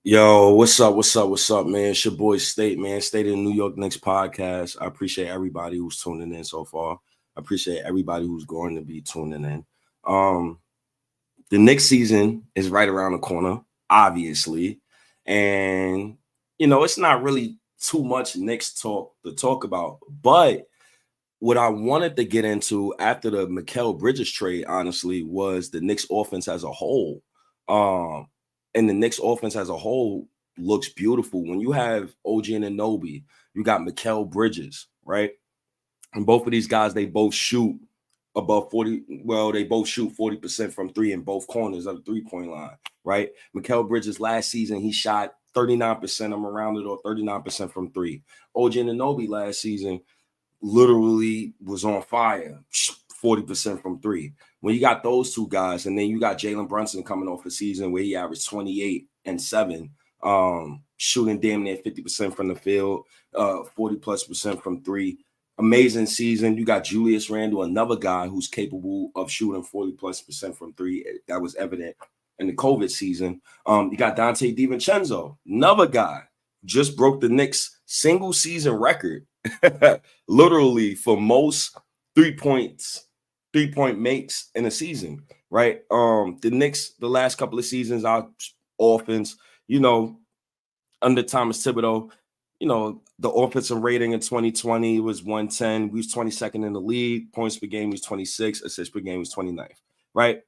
Yo, what's up? What's up? What's up, man? It's your boy State, man. State of the New York Knicks Podcast. I appreciate everybody who's tuning in so far. I appreciate everybody who's going to be tuning in. Um, the Knicks season is right around the corner, obviously. And it's not really too much Knicks talk to talk about. But what I wanted to get into after the Mikal Bridges trade, honestly, was the Knicks offense as a whole. Um, and the Knicks offense as a whole looks beautiful. When you have OG and Anobi, you got Mikal Bridges, right? And both of these guys, they both shoot above 40. Well, they both shoot 40% from three in both corners of the three-point line, right? Mikal Bridges last season, he shot 39%, I'm around it, or 39% from three. OG and Anobi last season literally was on fire, 40% from three. When you got those two guys, and then you got Jalen Brunson coming off a season where he averaged 28 and 7, shooting damn near 50% from the field, 40+% from three. Amazing season. You got Julius Randle, another guy who's capable of shooting 40+% from three. That was evident in the COVID season. You got Dante DiVincenzo, another guy, just broke the Knicks single season record literally for most 3 point makes in a season, right? The Knicks, the last couple of seasons, our offense, under Thomas Thibodeau, the offensive rating in 2020 was 110. We was 22nd in the league. Points per game was 26. Assists per game was 29th, right?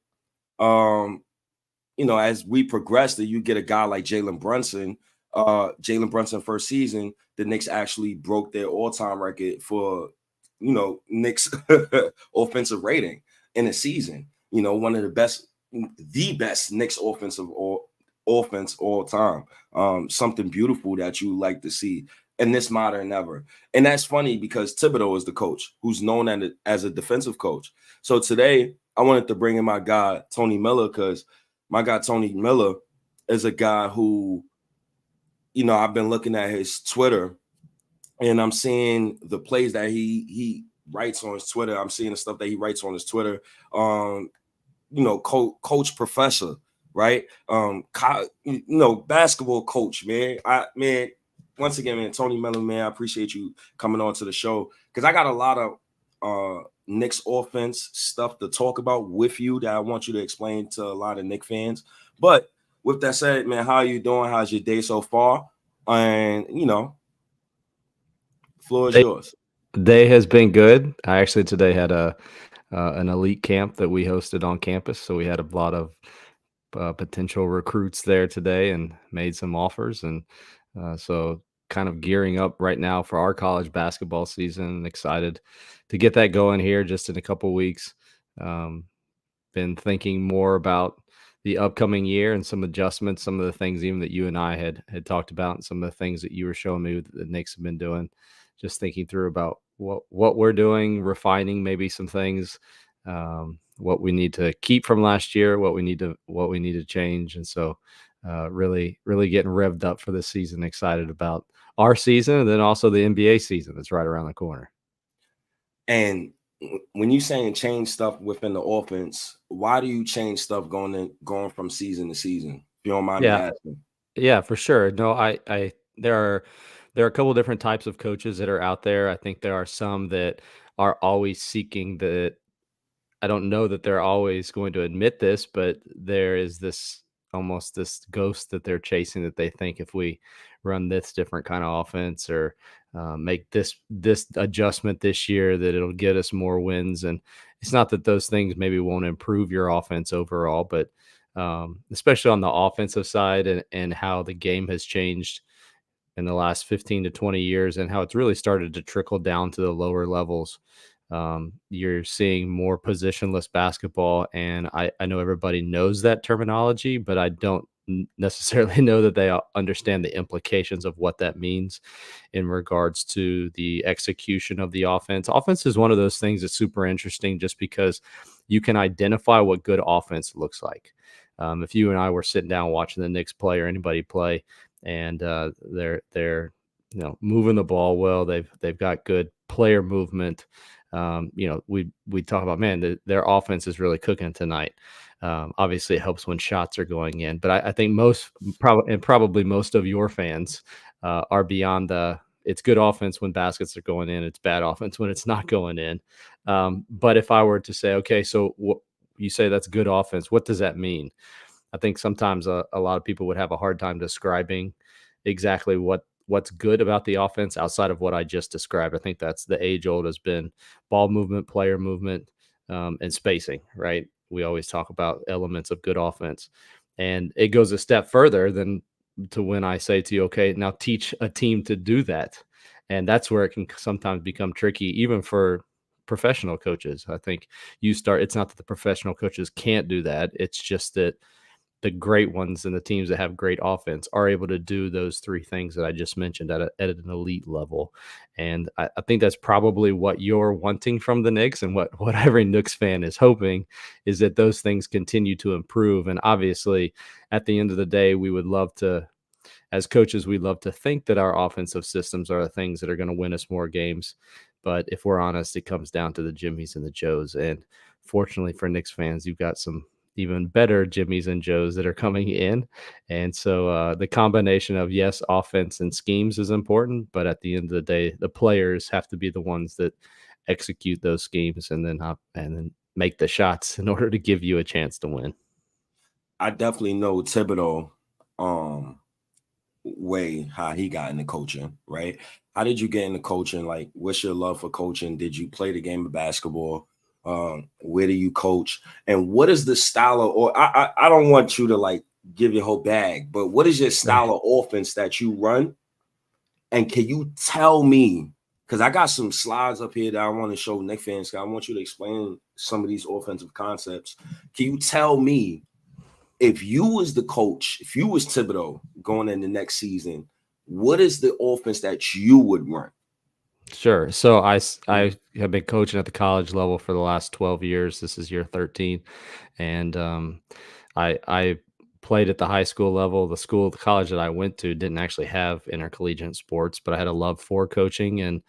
As we progress, that you get a guy like Jalen Brunson. Jalen Brunson first season, the Knicks actually broke their all-time record for, Knicks offensive rating in a season. One of the best Knicks offense all time. Something beautiful that you like to see in this modern era. And that's funny because Thibodeau is the coach who's known as a defensive coach. So today I wanted to bring in my guy, Tony Miller, because my guy, Tony Miller, is a guy who, I've been looking at his Twitter and I'm seeing the plays that he writes on his Twitter. I'm seeing the stuff that he writes on his Twitter. Coach professor, right? Basketball coach, man. Once again, man, Tony Miller, man, I appreciate you coming on to the show because I got a lot of Knicks offense stuff to talk about with you that I want you to explain to a lot of Knicks fans. But with that said, man, how are you doing? How's your day so far? And floor is yours. Day has been good. I actually today had an elite camp that we hosted on campus, so we had a lot of potential recruits there today and made some offers, and so kind of gearing up right now for our college basketball season. And excited to get that going here just in a couple weeks. Been thinking more about the upcoming year and some adjustments, some of the things even that you and I had talked about, and some of the things that you were showing me that the Knicks have been doing. Just thinking through about what we're doing, refining maybe some things, what we need to keep from last year, what we need to change, and so really getting revved up for this season. Excited about our season, and then also the NBA season that's right around the corner. And when you saying change stuff within the offense, why do you change stuff going from season to season? If you don't mind me asking. Yeah, for sure. No, I there are a couple of different types of coaches that are out there. I think there are some that are always seeking that. I don't know that they're always going to admit this, but there is this almost this ghost that they're chasing, that they think if we run this different kind of offense or make this adjustment this year, that it'll get us more wins. And it's not that those things maybe won't improve your offense overall, but especially on the offensive side and how the game has changed in the last 15 to 20 years and how it's really started to trickle down to the lower levels. You're seeing more positionless basketball, and I know everybody knows that terminology, but I don't necessarily know that they understand the implications of what that means in regards to the execution of the offense. Offense is one of those things that's super interesting just because you can identify what good offense looks like. If you and I were sitting down watching the Knicks play or anybody play, and they're moving the ball well, they've got good player movement. we talk about, man, their offense is really cooking tonight. Obviously, it helps when shots are going in, but I think probably most of your fans are beyond the. It's good offense when baskets are going in. It's bad offense when it's not going in. But if I were to say, okay, so you say that's good offense, what does that mean? I think sometimes a lot of people would have a hard time describing exactly what's good about the offense outside of what I just described. I think that's the age old has been ball movement, player movement, and spacing, right? We always talk about elements of good offense. And it goes a step further than to when I say to you, okay, now teach a team to do that. And that's where it can sometimes become tricky, even for professional coaches. I think it's not that the professional coaches can't do that. It's just that the great ones and the teams that have great offense are able to do those three things that I just mentioned at an elite level. And I think that's probably what you're wanting from the Knicks, and what every Knicks fan is hoping is that those things continue to improve. And obviously, at the end of the day, we would love to, as coaches, we love to think that our offensive systems are the things that are going to win us more games. But if we're honest, it comes down to the Jimmies and the Joes. And fortunately for Knicks fans, you've got some even better Jimmies and Joes that are coming in. And so the combination of, yes, offense and schemes is important, but at the end of the day, the players have to be the ones that execute those schemes and then make the shots in order to give you a chance to win. I definitely know Thibodeau, way how he got into coaching, right? How did you get into coaching? Like, what's your love for coaching? Did you play the game of basketball? Where do you coach? And what is the style of, or I don't want you to like give your whole bag, but what is your style of offense that you run? And can you tell me, because I got some slides up here that I want to show Knicks fans. I want you to explain some of these offensive concepts. Can you tell me, if you was the coach, if you was Thibodeau going in the next season, what is the offense that you would run? Sure. So I have been coaching at the college level for the last 12 years. This is year 13. And I played at the high school level. The college that I went to didn't actually have intercollegiate sports, but I had a love for coaching and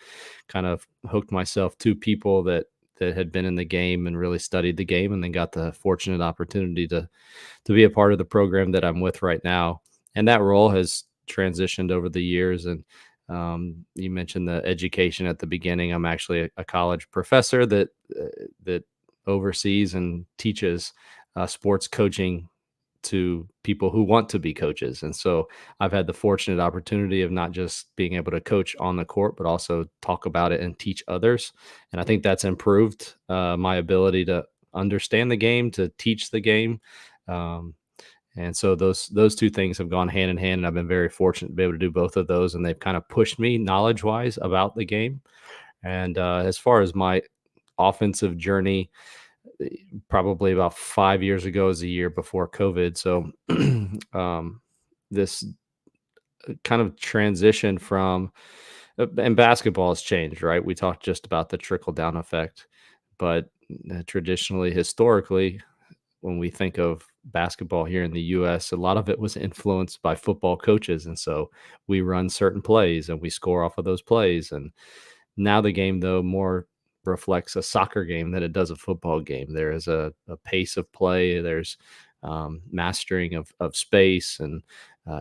kind of hooked myself to people that had been in the game and really studied the game, and then got the fortunate opportunity to be a part of the program that I'm with right now. And that role has transitioned over the years. And you mentioned the education at the beginning. I'm actually a college professor that oversees and teaches sports coaching to people who want to be coaches. And so I've had the fortunate opportunity of not just being able to coach on the court, but also talk about it and teach others. And I think that's improved my ability to understand the game, to teach the game. Um, and so those two things have gone hand in hand, and I've been very fortunate to be able to do both of those, and they've kind of pushed me knowledge wise about the game. And as far as my offensive journey, probably about 5 years ago is a year before COVID. So this kind of transition from and basketball has changed, right? We talked just about the trickle down effect, but traditionally, historically, when we think of basketball here in the US, a lot of it was influenced by football coaches. And so we run certain plays and we score off of those plays. And now the game, though, more reflects a soccer game than it does a football game. There is a pace of play. There's mastering of space and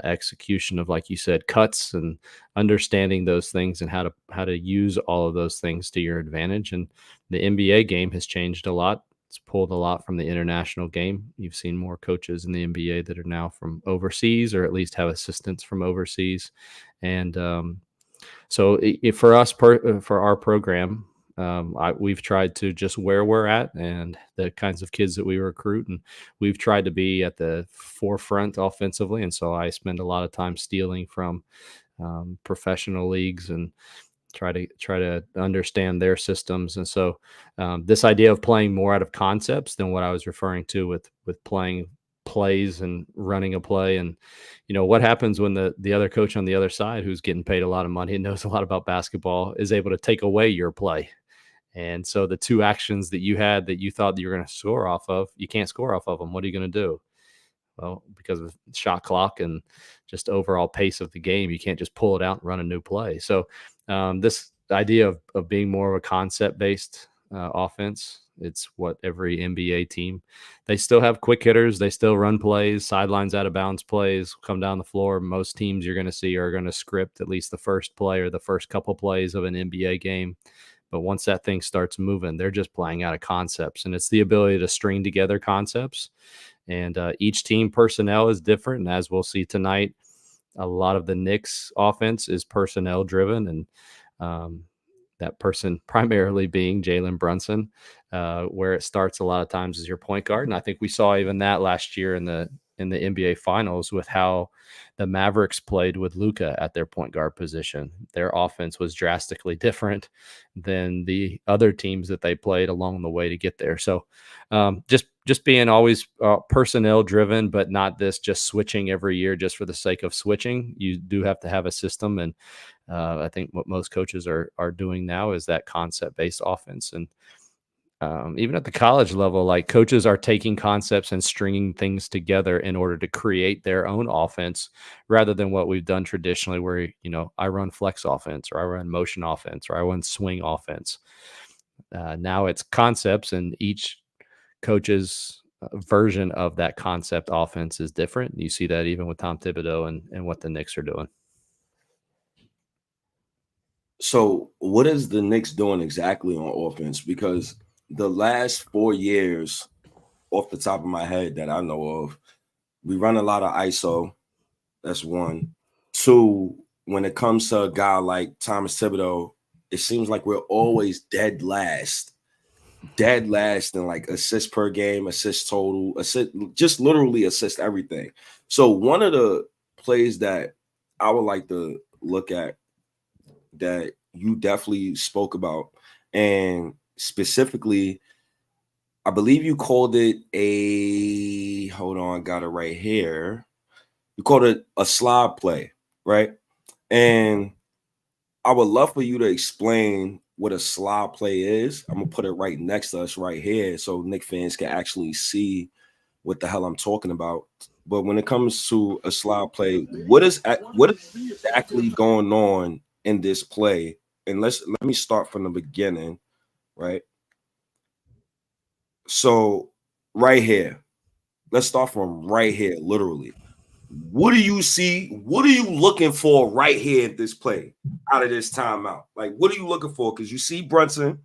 execution of, like you said, cuts, and understanding those things and how to use all of those things to your advantage. And the NBA game has changed a lot. It's pulled a lot from the international game. You've seen more coaches in the NBA that are now from overseas, or at least have assistants from overseas. And so for us, for our program, we've tried to just where we're at and the kinds of kids that we recruit, and we've tried to be at the forefront offensively. And so I spend a lot of time stealing from professional leagues and try to understand their systems. And so this idea of playing more out of concepts than what I was referring to with playing plays and running a play. And what happens when the other coach on the other side, who's getting paid a lot of money and knows a lot about basketball, is able to take away your play. And so the two actions that you had that you thought that you were going to score off of, you can't score off of them. What are you going to do? Well, because of shot clock and just overall pace of the game, you can't just pull it out and run a new play. So this idea of being more of a concept based offense. It's what every NBA team. They still have quick hitters. They still run plays, sidelines, out of bounds plays, come down the floor. Most teams you're going to see are going to script at least the first play or the first couple plays of an NBA game. But once that thing starts moving, they're just playing out of concepts, and it's the ability to string together concepts. And each team personnel is different. And as we'll see tonight, a lot of the Knicks offense is personnel driven, and um, that person primarily being Jalen Brunson, where it starts a lot of times as your point guard. And I think we saw even that last year in the NBA Finals with how the Mavericks played with Luka at their point guard position. Their offense was drastically different than the other teams that they played along the way to get there. So just being always personnel driven, but not this just switching every year just for the sake of switching. You do have to have a system, and I think what most coaches are doing now is that concept based offense. And even at the college level, like coaches are taking concepts and stringing things together in order to create their own offense rather than what we've done traditionally where, I run flex offense or I run motion offense or I run swing offense. Now it's concepts, and each coach's version of that concept offense is different. You see that even with Tom Thibodeau and what the Knicks are doing. So what is the Knicks doing exactly on offense? Because the last 4 years, off the top of my head that I know of, we run a lot of ISO. That's one. Two, when it comes to a guy like Thomas Thibodeau, it seems like we're always dead last in like assists per game, assist total, assist, just literally assist everything. So one of the plays that I would like to look at that you definitely spoke about, and specifically, I believe you called it hold on, got it right here. You called it a slob play, right? And I would love for you to explain what a slob play is. I'm gonna put it right next to us right here so Knicks fans can actually see what the hell I'm talking about. But when it comes to a slob play, what is exactly going on in this play? And let me start from the beginning, right? So right here, let's start from right here, literally. What do you see? What are you looking for right here at this play out of this timeout? Like, what are you looking for? Because you see Brunson.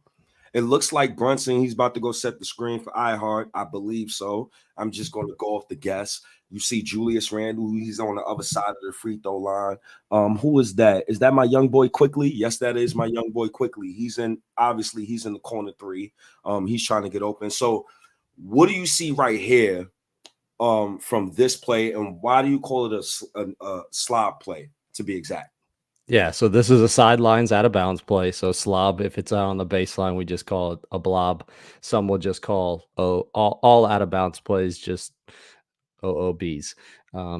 It looks like Brunson, he's about to go set the screen for iHeart. I believe so. I'm just going to go off the guess. You see Julius Randle, he's on the other side of the free throw line. Who is that? Is that my young boy Quickly? Yes, that is my young boy Quickly. He's in the corner three. He's trying to get open. So what do you see right here from this play, and why do you call it a slob play, to be exact? Yeah, so this is a sidelines out of bounds play. So slob, if it's out on the baseline, we just call it a blob. Some will just call all out of bounds plays just OOBs.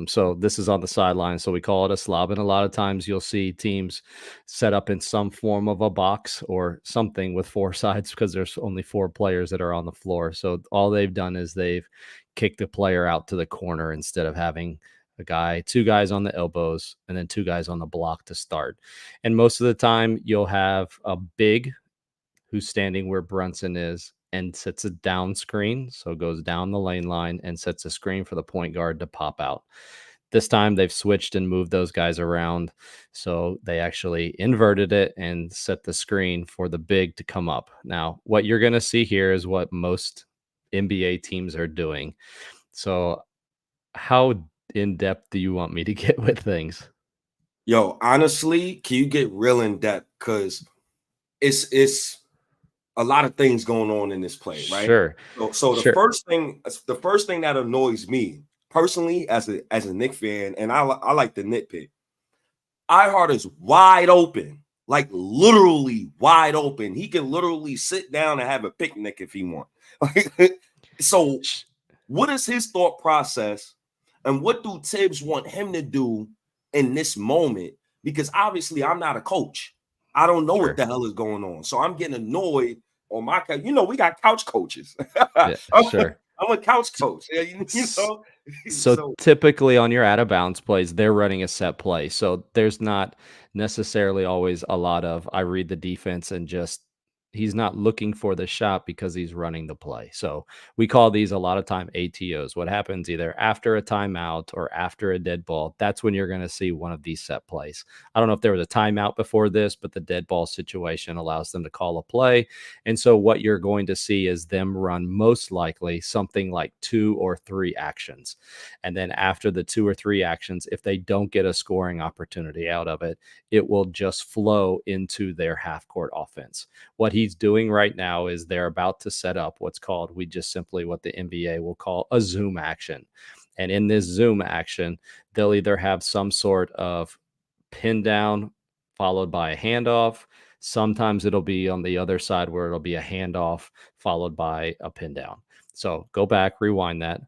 So this is on the sideline, so we call it a slob. And a lot of times you'll see teams set up in some form of a box or something with four sides because there's only four players that are on the floor. So all they've done is they've kicked the player out to the corner instead of having two guys on the elbows, and then two guys on the block to start. And most of the time you'll have a big who's standing where Brunson is and sets a down screen. So it goes down the lane line and sets a screen for the point guard to pop out. This time they've switched and moved those guys around. So they actually inverted it and set the screen for the big to come up. Now, what you're going to see here is what most NBA teams are doing. So how in depth do you want me to get with things? Yo, honestly, can you get real in depth? Because it's a lot of things going on in this play, right? Sure. So the first thing that annoys me personally as a Knicks fan, and I like the nitpick. iHeart is wide open, like literally wide open. He can literally sit down and have a picnic if he wants. So, what is his thought process, and what do Tibbs want him to do in this moment? Because obviously, I'm not a coach. I don't know what the hell is going on. So I'm getting annoyed on my couch. We got couch coaches. Yeah, sure. I'm a couch coach. So typically on your out of bounds plays, they're running a set play. So there's not necessarily always a lot of I read the defense and just he's not looking for the shot because he's running the play. So we call these a lot of time ATOs. What happens either after a timeout or after a dead ball, that's when you're going to see one of these set plays. I don't know if there was a timeout before this, but the dead ball situation allows them to call a play. And so what you're going to see is them run most likely something like 2 or 3 actions. And then after the 2 or 3 actions, if they don't get a scoring opportunity out of it, it will just flow into their half court offense. What he's doing right now is they're about to set up what's called, we just simply what the NBA will call a zoom action. And in this zoom action, they'll either have some sort of pin down followed by a handoff. Sometimes it'll be on the other side where it'll be a handoff followed by a pin down. So go back, rewind that.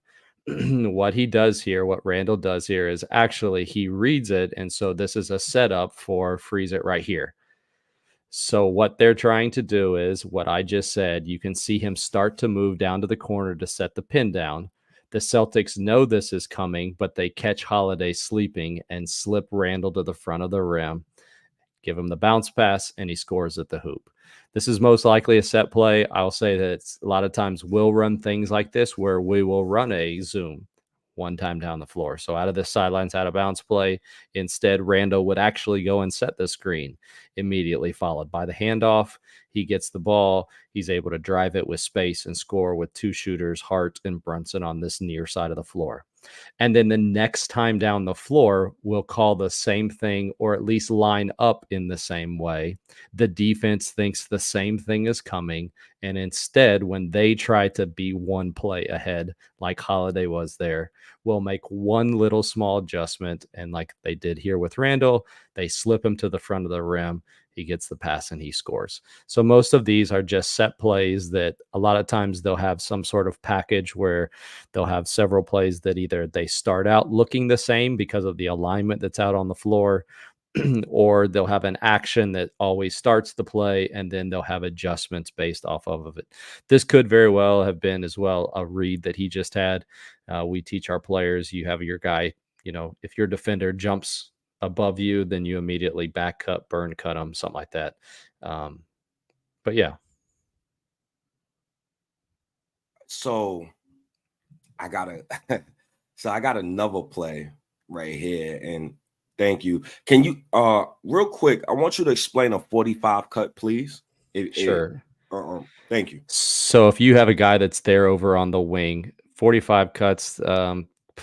What he does here, what Randall does here is actually he reads it. And so this is a setup for freeze it right here. So what they're trying to do is what I just said. You can see him start to move down to the corner to set the pin down. The Celtics know this is coming, but they catch Holiday sleeping and slip Randall to the front of the rim, give him the bounce pass, and he scores at the hoop. This is most likely a set play. I'll say that it's a lot of times we'll run things like this where we will run a zoom one time down the floor. So out of the sidelines, out of bounds play, instead, Randall would actually go and set the screen immediately, followed by the handoff. He gets the ball. He's able to drive it with space and score with 2 shooters, Hart and Brunson, on this near side of the floor. And then the next time down the floor, we'll call the same thing or at least line up in the same way. The defense thinks the same thing is coming. And instead, when they try to be one play ahead, like Holiday was there, we'll make one little small adjustment. And like they did here with Randall, they slip him to the front of the rim. He gets the pass and he scores. So most of these are just set plays that a lot of times they'll have some sort of package where they'll have several plays that either they start out looking the same because of the alignment that's out on the floor, or they'll have an action that always starts the play, and then they'll have adjustments based off of it. This could very well have been as well a read that he just had. We teach our players, you have your guy, if your defender jumps above you, then you immediately back cut, burn cut them, something like that. But yeah. So I got I got another play right here, and thank you. Can you real quick, I want you to explain a 45 cut, please. Sure. Thank you. So if you have a guy that's there over on the wing, 45 cuts,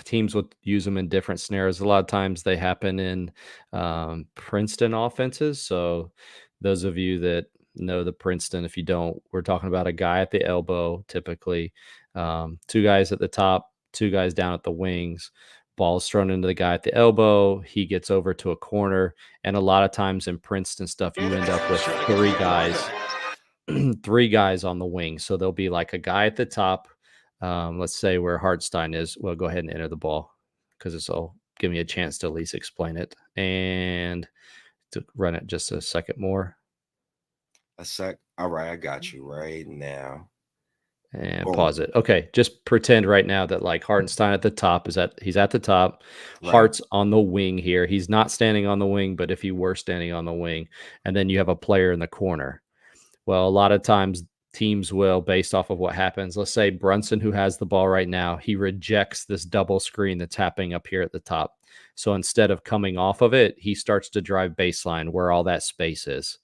teams will use them in different scenarios. A lot of times they happen in Princeton offenses. So those of you that know the Princeton, if you don't, we're talking about a guy at the elbow, typically 2 guys at the top, 2 guys down at the wings. Ball's thrown into the guy at the elbow. He gets over to a corner. And a lot of times in Princeton stuff, you end up with 3 guys. 3 guys on the wing. So there'll be like a guy at the top. Let's say where Hartstein is. Well, go ahead and enter the ball because it'll give me a chance to at least explain it and to run it just a second more. A sec. All right, I got you right now. And pause it. Okay, just pretend right now that like Hartenstein at the top he's at the top. Right. Hart's on the wing here. He's not standing on the wing, but if he were standing on the wing, and then you have a player in the corner. Well, a lot of times teams will, based off of what happens, let's say Brunson, who has the ball right now, he rejects this double screen that's happening up here at the top. So instead of coming off of it, he starts to drive baseline where all that space is.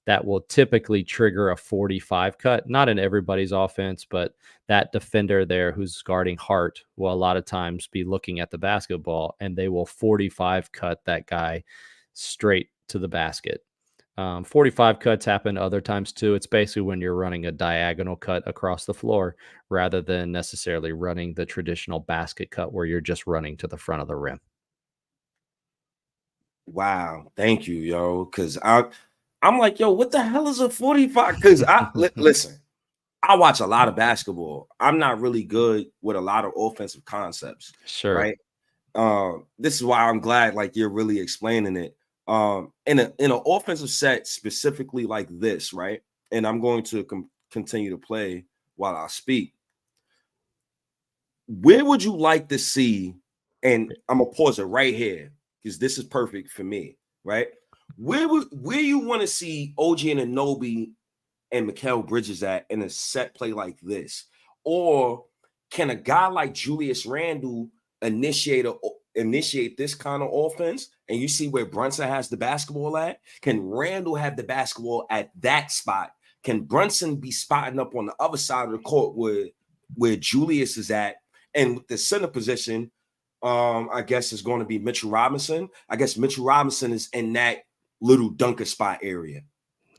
That will typically trigger a 45 cut, not in everybody's offense, but that defender there who's guarding Hart will a lot of times be looking at the basketball and they will 45 cut that guy straight to the basket. 45 cuts happen other times too. It's basically when you're running a diagonal cut across the floor rather than necessarily running the traditional basket cut where you're just running to the front of the rim. Wow. Thank you, yo. Because I'm like, yo, what the hell is a 45? Because listen, I watch a lot of basketball. I'm not really good with a lot of offensive concepts. Sure. Right. This is why I'm glad like you're really explaining it. In an offensive set specifically like this, right? And I'm going to continue to play while I speak. Where would you like to see? And I'm gonna pause it right here because this is perfect for me, right? Where you want to see OG Anunoby and Mikal Bridges at in a set play like this? Or can a guy like Julius Randle initiate this kind of offense? And you see where Brunson has the basketball at? Can Randle have the basketball at that spot? Can Brunson be spotting up on the other side of the court where Julius is at? And with the center position, I guess is going to be Mitchell Robinson. I guess Mitchell Robinson is in that little dunker spot area.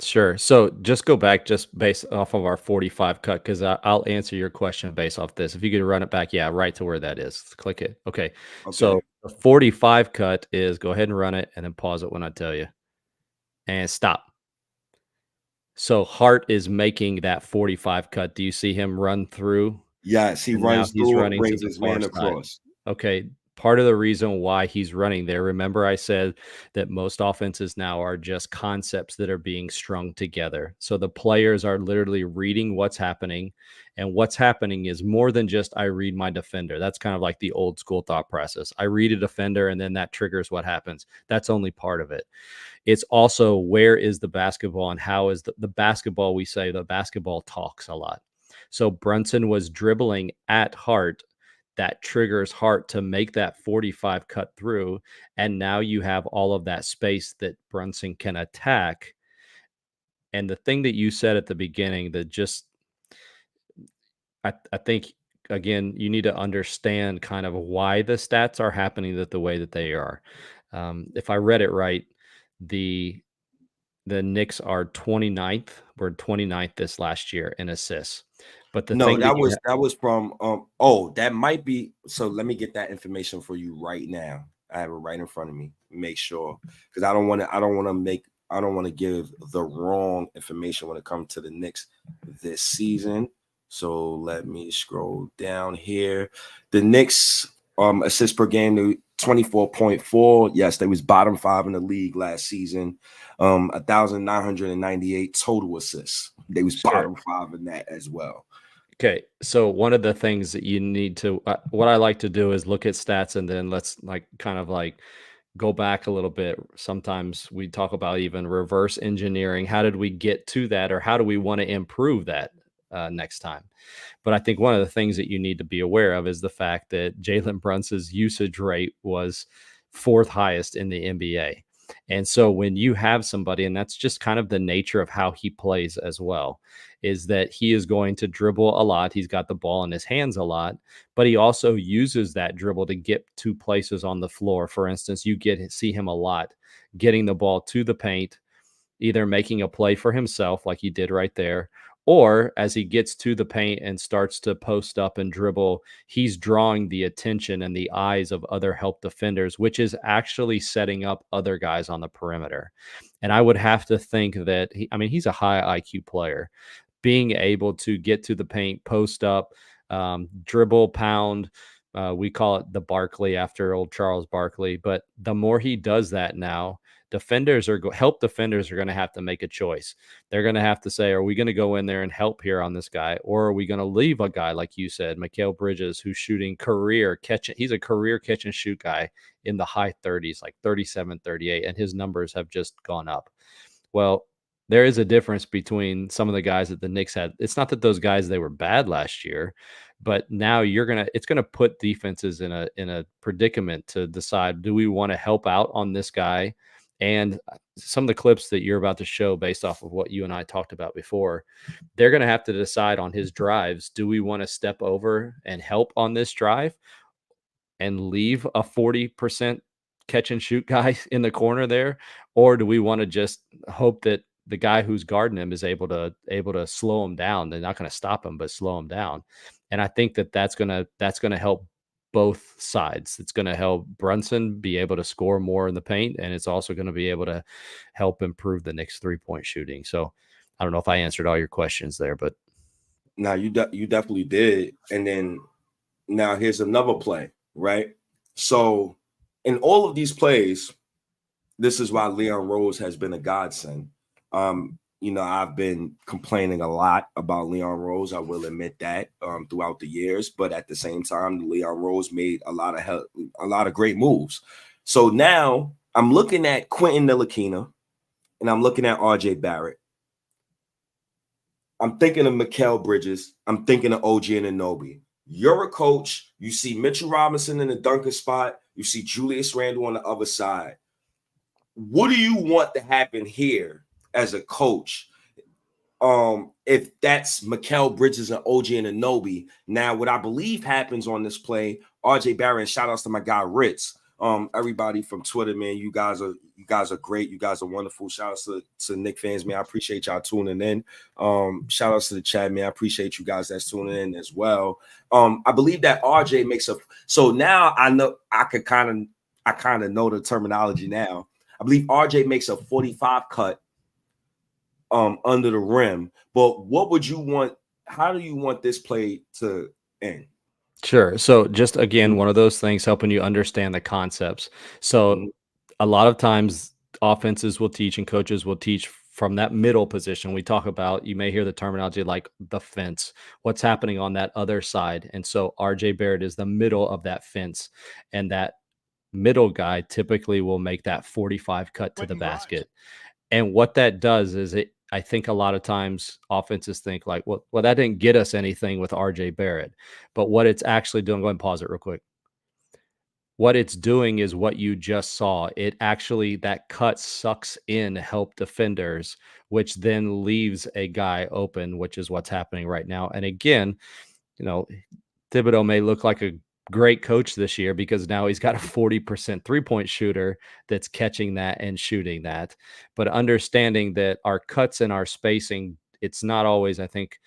Sure. So just go back just based off of our 45 cut because I'll answer your question based off this. If you could run it back, yeah, right to where that is. Click it. Okay. Okay. So the 45 cut is go ahead and run it and then pause it when I tell you and stop. So Hart is making that 45 cut. Do you see him run through? Yes, he And now runs he's through it, running to brings the his far man side. across. Okay, part of the reason why he's running there, remember I said that most offenses now are just concepts that are being strung together. So the players are literally reading what's happening, and what's happening is more than just I read my defender. That's kind of like the old school thought process. I read a defender and then that triggers what happens. That's only part of it. It's also where is the basketball and how is the basketball, we say the basketball talks a lot. So Brunson was dribbling at Hart. That triggers Hart to make that 45 cut through. And now you have all of that space that Brunson can attack. And the thing that you said at the beginning that just, I think, again, you need to understand kind of why the stats are happening the way that they are. If I read it right, the Knicks are 29th. We're 29th this last year in assists. But the No, thing that that was from oh, that might be. So let me get that information for you right now. I have it right in front of me. Make sure, because I don't want to give the wrong information when it comes to the Knicks this season. So let me scroll down here. The Knicks assists per game 24.4. Yes, they was bottom 5 in the league last season. 1,998 total assists. They was sure. bottom 5 in that as well. Okay, so one of the things that you need to what I like to do is look at stats and then let's like kind of like go back a little bit. Sometimes we talk about even reverse engineering. How did we get to that, or how do we want to improve that next time? But I think one of the things that you need to be aware of is the fact that Jalen Brunson's usage rate was 4th highest in the NBA. And so when you have somebody, and that's just kind of the nature of how he plays as well, is that he is going to dribble a lot. He's got the ball in his hands a lot, but he also uses that dribble to get to places on the floor. For instance, you see him a lot getting the ball to the paint, either making a play for himself like he did right there, or as he gets to the paint and starts to post up and dribble, he's drawing the attention and the eyes of other help defenders, which is actually setting up other guys on the perimeter. And I would have to think that he's a high IQ player. Being able to get to the paint, post up, dribble, pound. We call it the Barkley after old Charles Barkley. But the more he does that now, help defenders are going to have to make a choice. They're going to have to say, are we going to go in there and help here on this guy? Or are we going to leave a guy, like you said, Mikal Bridges, who's shooting he's a career catch and shoot guy in the high 30s, like 37, 38, and his numbers have just gone up. Well, there is a difference between some of the guys that the Knicks had. It's not that those guys, they were bad last year, but now it's going to put defenses in a predicament to decide, do we want to help out on this guy? And some of the clips that you're about to show based off of what you and I talked about before, they're going to have to decide on his drives. Do we want to step over and help on this drive and leave a 40% catch and shoot guy in the corner there? Or do we want to just hope that the guy who's guarding him is able to slow him down? They're not going to stop him, but slow him down. And I think that's going to help both sides. It's going to help Brunson be able to score more in the paint, and it's also going to be able to help improve the Knicks 3-point shooting. So I don't know if I answered all your questions there, but now you definitely did. And then now here's another play, right? So in all of these plays, this is why Leon Rose has been a godsend. I've been complaining a lot about Leon Rose. I will admit that throughout the years, but at the same time, Leon Rose made a lot of great moves. So now I'm looking at Quentin Ntilikina and I'm looking at RJ Barrett. I'm thinking of Mikal Bridges. I'm thinking of OG Anunoby. You're a coach. You see Mitchell Robinson in the dunker spot. You see Julius Randle on the other side. What do you want to happen here as a coach? If that's Mikal Bridges and OG Anunoby. Now, what I believe happens on this play, RJ Barrett, shout outs to my guy Ritz. Everybody from Twitter, man, you guys are great. You guys are wonderful. Shout outs to Knick fans, man. I appreciate y'all tuning in. Shout outs to the chat, man. I appreciate you guys that's tuning in as well. I believe that RJ makes a so now I know I kind of know the terminology now. I believe RJ makes a 45 cut under the rim. But what would you want? How do you want this play to end? Sure. So just again, one of those things helping you understand the concepts. So a lot of times offenses will teach and coaches will teach from that middle position. We talk about, you may hear the terminology like the fence, what's happening on that other side. And so RJ Barrett is the middle of that fence. And that middle guy typically will make that 45 cut to the basket. And what that does is I think a lot of times offenses think like, well, that didn't get us anything with RJ Barrett. But what it's actually doing, go ahead and pause it real quick. What it's doing is what you just saw. It actually, that cut sucks in help defenders, which then leaves a guy open, which is what's happening right now. And again, Thibodeau may look like a great coach this year because now he's got a 40% three-point shooter that's catching that and shooting that. But understanding that our cuts and our spacing, it's not always, I think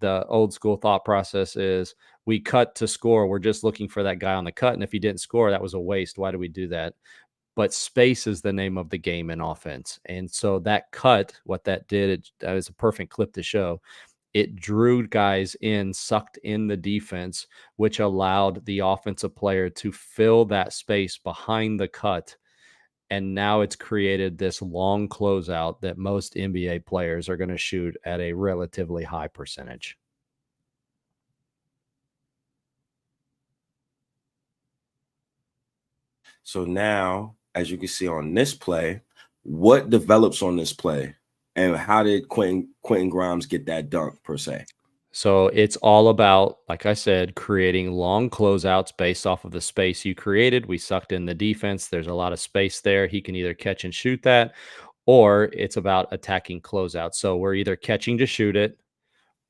the old school thought process is we cut to score. We're just looking for that guy on the cut. And if he didn't score, that was a waste. Why do we do that? But space is the name of the game in offense. And so that cut, what that did, that was a perfect clip to show. It drew guys in, sucked in the defense, which allowed the offensive player to fill that space behind the cut. And now it's created this long closeout that most NBA players are going to shoot at a relatively high percentage. So now, as you can see on this play, what develops on this play? And how did Quentin Grimes get that dunk per se? So it's all about, like I said, creating long closeouts based off of the space you created. We sucked in the defense. There's a lot of space there. He can either catch and shoot that, or it's about attacking closeouts. So we're either catching to shoot it,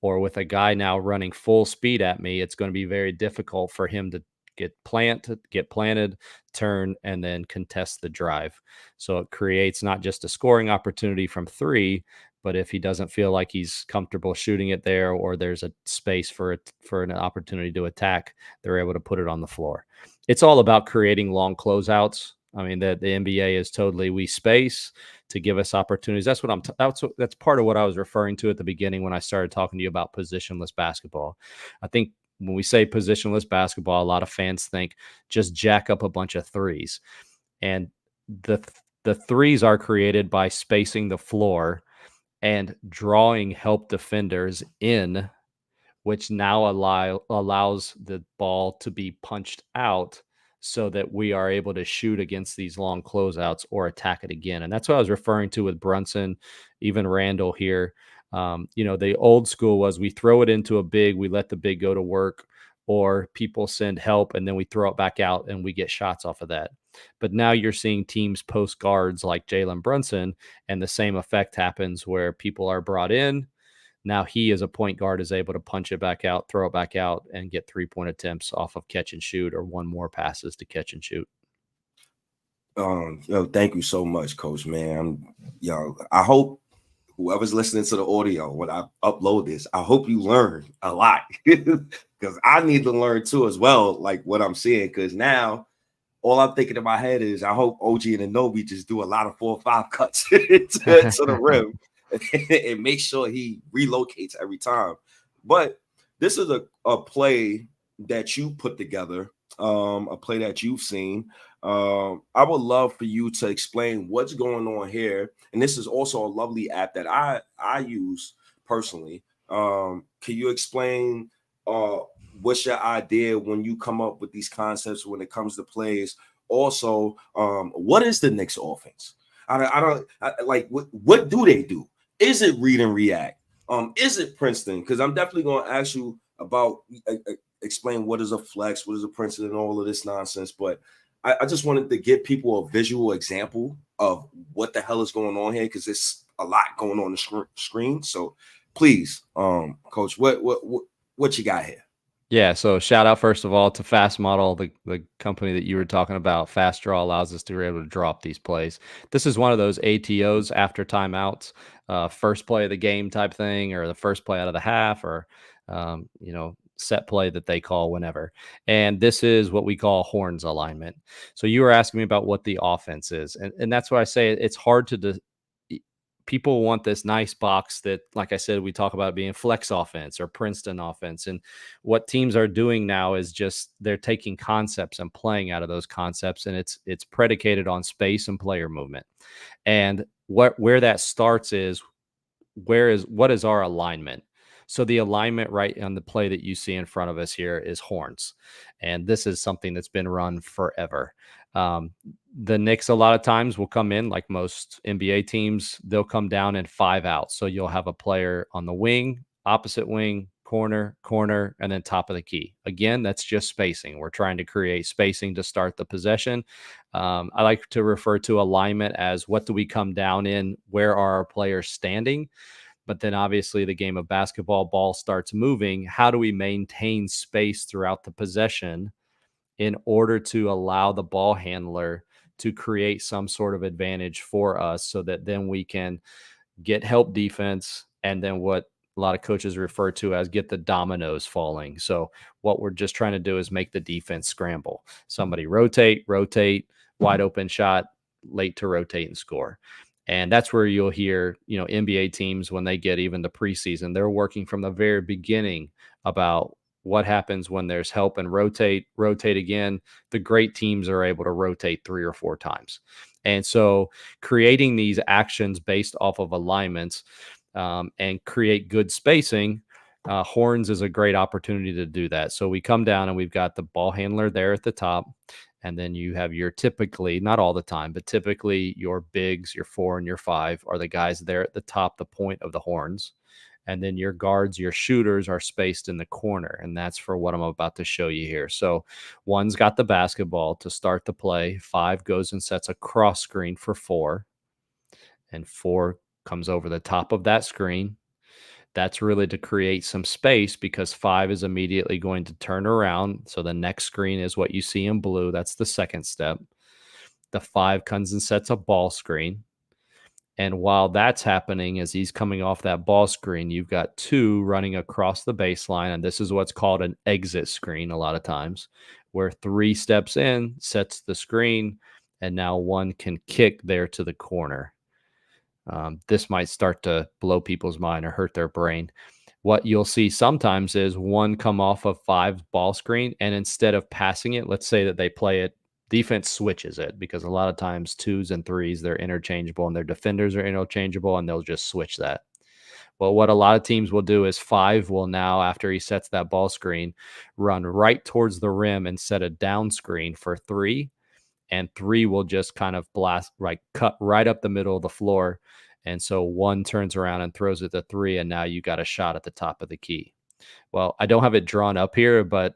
or with a guy now running full speed at me, it's going to be very difficult for him to get planted, turn, and then contest the drive. So it creates not just a scoring opportunity from three, but if he doesn't feel like he's comfortable shooting it there, or there's a space for an opportunity to attack, they're able to put it on the floor. It's all about creating long closeouts. I mean, the NBA is totally, we space to give us opportunities. That's part of what I was referring to at the beginning when I started talking to you about positionless basketball. I think when we say positionless basketball, a lot of fans think just jack up a bunch of threes. And the threes are created by spacing the floor and drawing help defenders in, which now allows the ball to be punched out so that we are able to shoot against these long closeouts or attack it again. And that's what I was referring to with Brunson, even Randall here. The old school was we throw it into a big, we let the big go to work, or people send help and then we throw it back out and we get shots off of that. But now you're seeing teams post guards like Jalen Brunson, and the same effect happens where people are brought in. Now he, as a point guard, is able to punch it back out, throw it back out, and get 3-point attempts off of catch and shoot, or one more passes to catch and shoot. Thank you so much, Coach, man. I hope whoever's listening to the audio when I upload this, I hope you learn a lot because I need to learn too as well, like what I'm seeing. Because now all I'm thinking in my head is I hope OG and Anunoby just do a lot of 4 or 5 cuts to the rim and make sure he relocates every time. But this is a play that you put together, a play that you've seen. I would love for you to explain what's going on here. And this is also a lovely app that I use personally. Can you explain what's your idea when you come up with these concepts when it comes to plays? Also, what is the Knicks offense? I don't like what do they do? Is it read and react? Is it Princeton? Because I'm definitely going to ask you about explain what is a flex, what is a Princeton, and all of this nonsense. But I just wanted to give people a visual example of what the hell is going on here, because it's a lot going on the screen. So please, Coach, what you got here? Yeah, so shout out first of all to Fast Model, the company that you were talking about. Fast Draw allows us to be able to drop these plays. This is one of those ATOs, after timeouts, first play of the game type thing, or the first play out of the half, or set play that they call whenever. And this is what we call horns alignment. So you were asking me about what the offense is, and that's why I say it's hard to people want this nice box that, like I said, we talk about being flex offense or Princeton offense. And what teams are doing now is just they're taking concepts and playing out of those concepts. And it's predicated on space and player movement. And where that starts is what is our alignment? So the alignment right on the play that you see in front of us here is horns. And this is something that's been run forever. Um, the Knicks a lot of times will come in, like most NBA teams, they'll come down in 5 out. So you'll have a player on the wing, opposite wing, corner, and then top of the key. Again, that's just spacing. We're trying to create spacing to start the possession. I like to refer to alignment as what do we come down in? Where are our players standing? But then obviously the game of basketball, ball starts moving. How do we maintain space throughout the possession in order to allow the ball handler to create some sort of advantage for us, so that then we can get help defense, and then what a lot of coaches refer to as get the dominoes falling. So what we're just trying to do is make the defense scramble. Somebody rotate, wide open shot, late to rotate and score. And that's where you'll hear, NBA teams, when they get even the preseason, they're working from the very beginning about what happens when there's help and rotate again. The great teams are able to rotate 3 or 4 times. And so creating these actions based off of alignments and create good spacing, horns is a great opportunity to do that. So we come down and we've got the ball handler there at the top. And then you have your typically, not all the time, but typically your bigs, your 4 and your 5 are the guys there at the top, the point of the horns. And then your guards, your shooters are spaced in the corner. And that's for what I'm about to show you here. So 1's got the basketball to start the play. 5 goes and sets a cross screen for 4. And 4 comes over the top of that screen. That's really to create some space, because 5 is immediately going to turn around. So the next screen is what you see in blue. That's the second step. The 5 comes and sets a ball screen. And while that's happening, as he's coming off that ball screen, you've got 2 running across the baseline. And this is what's called an exit screen a lot of times, where 3 steps in, sets the screen, and now 1 can kick there to the corner. This might start to blow people's mind or hurt their brain. What you'll see sometimes is 1 come off of 5 ball screen, and instead of passing it, let's say that they play it, defense switches it, because a lot of times 2s and 3s, they're interchangeable and their defenders are interchangeable, and they'll just switch that. Well, what a lot of teams will do is 5 will now, after he sets that ball screen, run right towards the rim and set a down screen for 3. And 3 will just kind of cut right up the middle of the floor. And so 1 turns around and throws it to 3, and now you got a shot at the top of the key. Well, I don't have it drawn up here, but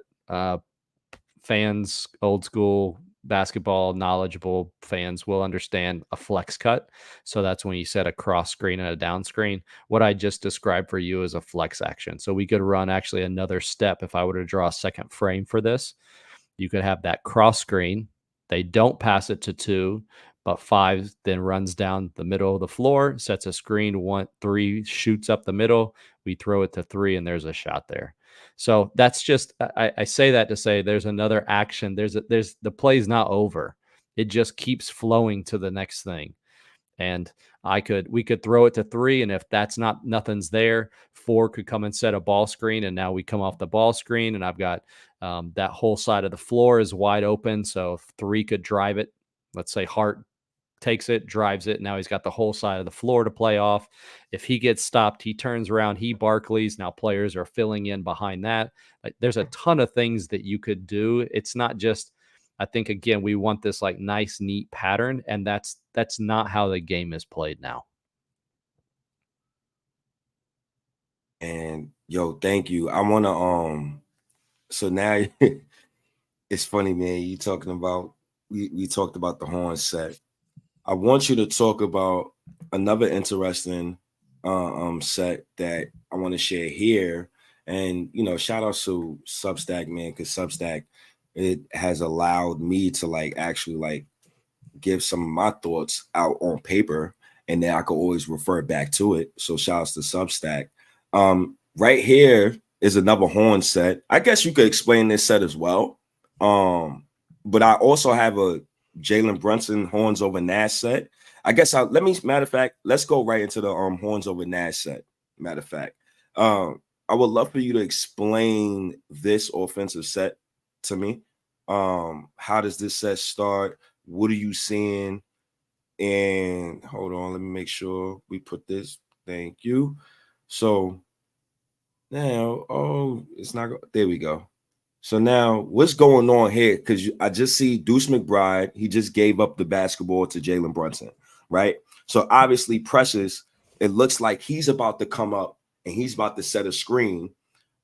fans, old school basketball knowledgeable fans will understand a flex cut. So that's when you set a cross screen and a down screen. What I just described for you is a flex action. So we could run actually another step. If I were to draw a second frame for this, you could have that cross screen. They don't pass it to 2, but 5 then runs down the middle of the floor, sets a screen. 3 shoots up the middle. We throw it to 3, and there's a shot there. So that's just, I say that to say there's another action. There's the play's not over. It just keeps flowing to the next thing. And we could throw it to 3, and if that's nothing's there, 4 could come and set a ball screen, and now we come off the ball screen, and I've got that whole side of the floor is wide open. So if 3 could drive it, let's say Hart takes it, drives it. Now he's got the whole side of the floor to play off. If he gets stopped, he turns around, he Barclays. Now players are filling in behind that. Like, there's a ton of things that you could do. It's not just, I think, again, we want this like nice, neat pattern, and that's not how the game is played now. And yo, thank you. I wanna so now it's funny, man. You talking about we talked about the horn set. I want you to talk about another interesting set that I want to share here. And shout out to Substack, man, because Substack, it has allowed me to like actually like give some of my thoughts out on paper, and then I could always refer back to it. So shouts to Substack. Right here is another horn set. I guess you could explain this set as well. But I also have a Jalen Brunson horns over Nash set. I guess matter of fact, let's go right into the horns over Nash set. Matter of fact, I would love for you to explain this offensive set to me. How does this set start? What are you seeing? And hold on, let me make sure we put this. Thank you. So now, it's not. There we go. So now, what's going on here? Because I just see Deuce McBride. He just gave up the basketball to Jalen Brunson, right? So obviously, Precious. It looks like he's about to come up and he's about to set a screen.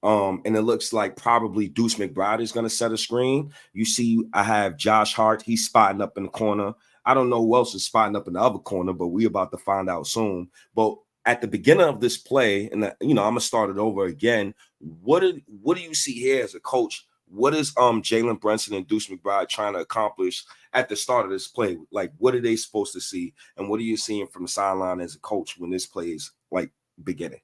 And it looks like probably Deuce McBride is going to set a screen. You see, I have Josh Hart. He's spotting up in the corner. I don't know who else is spotting up in the other corner, but we're about to find out soon. But at the beginning of this play, and I'm gonna start it over again. What do you see here as a coach? What is Jalen Brunson and Deuce McBride trying to accomplish at the start of this play? Like, what are they supposed to see, and what are you seeing from the sideline as a coach when this play is like beginning?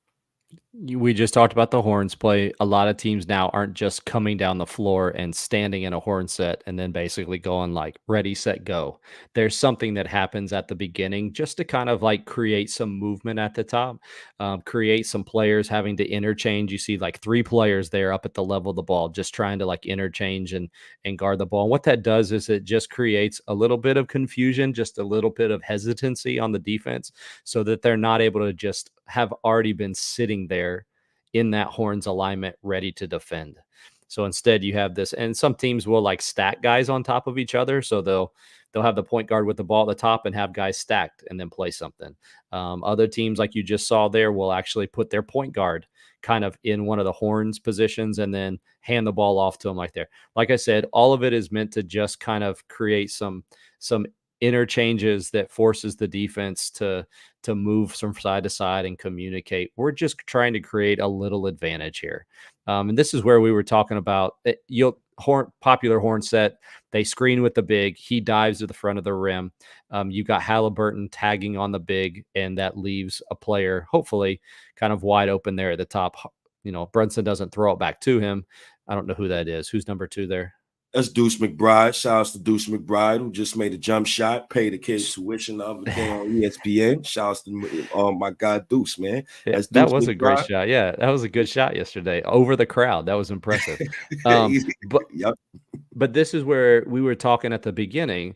We just talked about the horns play. A lot of teams now aren't just coming down the floor and standing in a horn set and then basically going like ready, set, go. There's something that happens at the beginning just to kind of like create some movement at the top, create some players having to interchange. You see like three players there up at the level of the ball, just trying to like interchange and guard the ball. And what that does is it just creates a little bit of confusion, just a little bit of hesitancy on the defense so that they're not able to just have already been sitting there in that horns alignment ready to defend. So instead you have this, and some teams will like stack guys on top of each other. So they'll have the point guard with the ball at the top and have guys stacked and then play something. Other teams, like you just saw there, will actually put their point guard kind of in one of the horns positions and then hand the ball off to them like there. Like I said, all of it is meant to just kind of create some interchanges that forces the defense to move from side to side and communicate. We're just trying to create a little advantage here. And this is where we were talking about popular horn set. They screen with the big. He dives to the front of the rim. You got Halliburton tagging on the big, and that leaves a player hopefully kind of wide open there at the top. Brunson doesn't throw it back to him. I don't know who that is. Who's number two there? That's Deuce McBride. Shout out to Deuce McBride, who just made a jump shot, paid the kids tuition the other day on ESPN. Shout out to my guy Deuce, man. Yeah, That's that Deuce was a great McBride. shot. Yeah, that was a good shot yesterday over the crowd. That was impressive. Um, but Yep. but this is where we were talking at the beginning.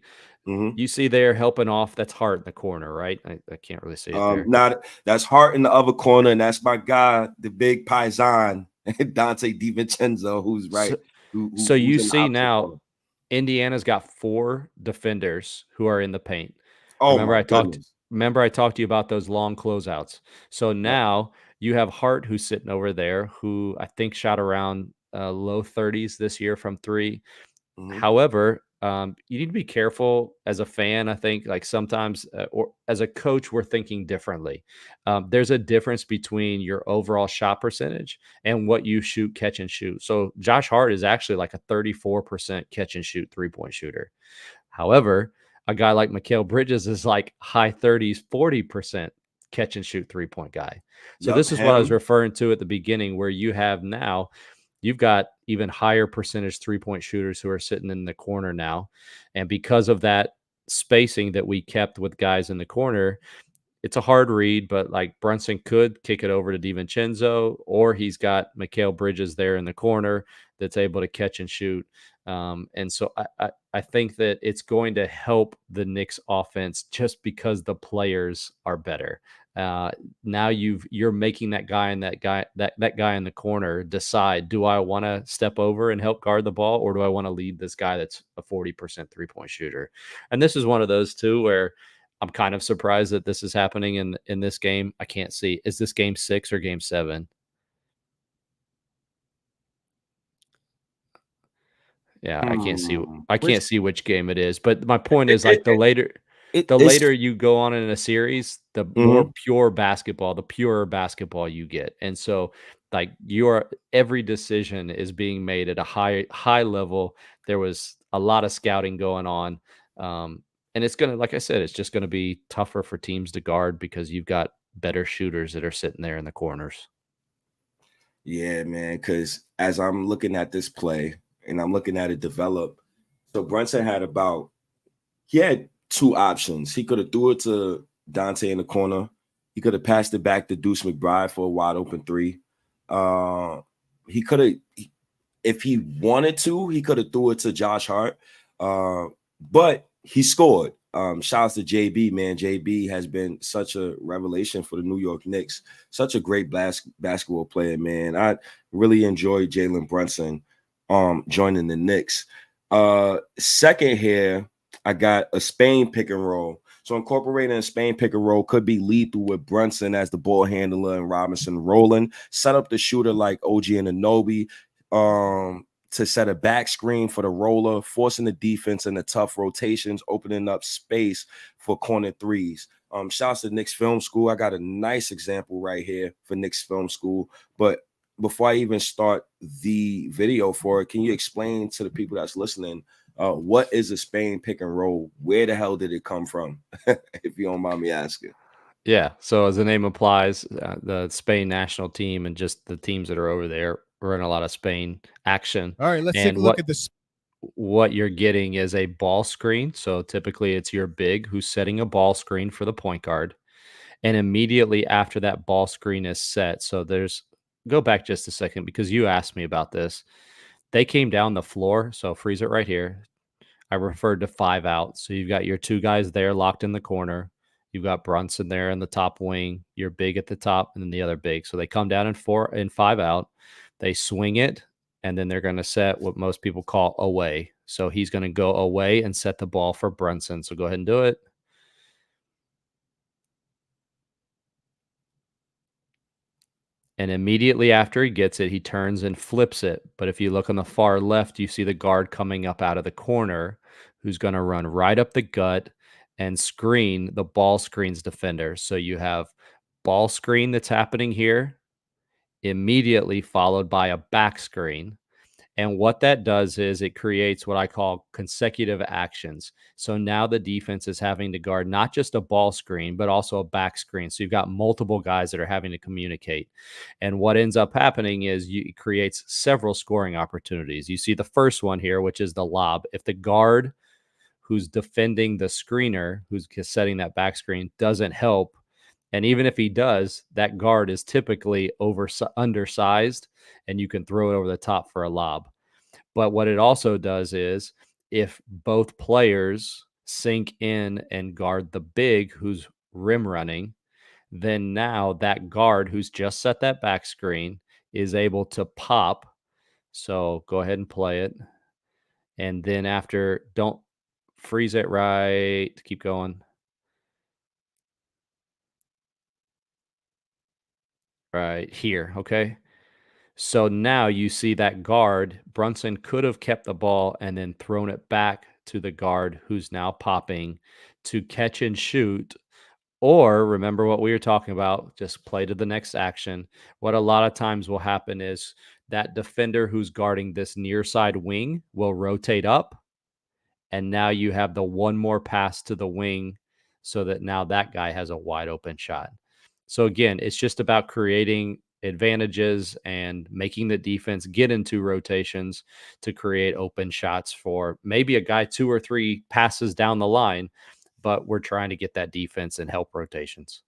Mm-hmm. You see there helping off. That's Hart in the corner, right? I can't really see it there. Not that's Hart in the other corner, and that's my guy, the big Paisan, Dante DiVincenzo, who's right, So, so you who's in the see opposite now corner. Indiana's got 4 defenders who are in the paint. Oh Remember my I talked goodness. remember I talked to you about those long closeouts. So Yep. now you have Hart who's sitting over there who I think shot around low 30s this year from 3. Mm-hmm. However, you need to be careful as a fan. I think, like sometimes, or as a coach, we're thinking differently. There's a difference between your overall shot percentage and what you shoot, catch and shoot. So Josh Hart is actually like a 34% catch and shoot 3-point shooter. However, a guy like Mikal Bridges is like high 30s, 40% catch and shoot 3-point guy. So Yep. this is what I was Him. referring to at the beginning, where you've got even higher percentage 3-point shooters who are sitting in the corner now. And because of that spacing that we kept with guys in the corner, it's a hard read, but like Brunson could kick it over to DiVincenzo, or he's got Mikal Bridges there in the corner that's able to catch and shoot. And so I think that it's going to help the Knicks offense just because the players are better. Uh, Now you're making that guy in the corner decide, do I want to step over and help guard the ball, or do I want to lead this guy that's a 40% 3-point shooter? And this is one of those two where I'm kind of surprised that this is happening in this game. I can't see. Is this game 6 or game 7? Yeah, I Which can't see which game it is, but my point it is, it like, it, the it's later you go on in a series, the more mhm. the purer basketball you get, and so, like, your every decision is being made at a high level. There was a lot of scouting going on, and it's gonna like I said, it's just gonna be tougher for teams to guard because you've got better shooters that are sitting there in the corners. Yeah, man. Because as I'm looking at this play and I'm looking at it develop, so Brunson had about he had two options. He could have threw it to Dante in the corner. He could have passed it back to Deuce McBride for a wide open three. Uh, he could have, if he wanted to, he could have threw it to Josh Hart. Uh, but he scored. Shouts to JB, man. JB has been such a revelation for the New York Knicks. Such a great basketball player, man. I really enjoyed Jalen Brunson joining the Knicks. Second here, I got a Spain pick and roll. So incorporating a Spain pick and roll could be lethal with Brunson as the ball handler and Robinson rolling. Set up the shooter like OG and Anobi to set a back screen for the roller, forcing the defense into tough rotations, opening up space for corner threes. Shouts to Knicks Film School. I got a nice example right here for Knicks Film School. But before I even start the video for it, can you explain to the people that's listening what is a Spain pick and roll? Where the hell did it come from? If you don't mind me asking. Yeah, so as the name implies, the Spain national team and just the teams that are over there run a lot of Spain action, All right, let's take and a look at this. what you're getting is a ball screen. So typically it's your big who's setting a ball screen for the point guard. And immediately after that ball screen is set, so there's go back just a second because you asked me about this. They came down the floor, so freeze it right here. I referred to 5 out. So you've got your 2 guys there locked in the corner. You've got Brunson there in the top wing, your big at the top, and then the other big. So they come down in 4 and 5 out. They swing it, and then they're going to set what most people call away. So he's going to go away and set the ball for Brunson. So go ahead and do it. And immediately after he gets it, he turns and flips it. But if you look on the far left, you see the guard coming up out of the corner who's going to run right up the gut and screen the ball screens defender. So you have ball screen that's happening here, immediately followed by a back screen. And what that does is it creates what I call consecutive actions. So now the defense is having to guard not just a ball screen, but also a back screen. So you've got multiple guys that are having to communicate. And what ends up happening is it creates several scoring opportunities. You see the first one here, which is the lob. If the guard who's defending the screener, who's setting that back screen, doesn't help, and even if he does, that guard is typically undersized, and you can throw it over the top for a lob. But what it also does is if both players sink in and guard the big who's rim running, then now that guard who's just set that back screen is able to pop. So go ahead and play it. And then after, don't freeze it right. Keep going. Right here. Okay. So now you see that guard, Brunson could have kept the ball and then thrown it back to the guard who's now popping to catch and shoot. Or remember what we were talking about, just play to the next action. What a lot of times will happen is that defender who's guarding this near side wing will rotate up. And now you have the one more pass to the wing so that now that guy has a wide open shot. So again, it's just about creating advantages and making the defense get into rotations to create open shots for maybe a guy 2 or 3 passes down the line, but we're trying to get that defense and help rotations.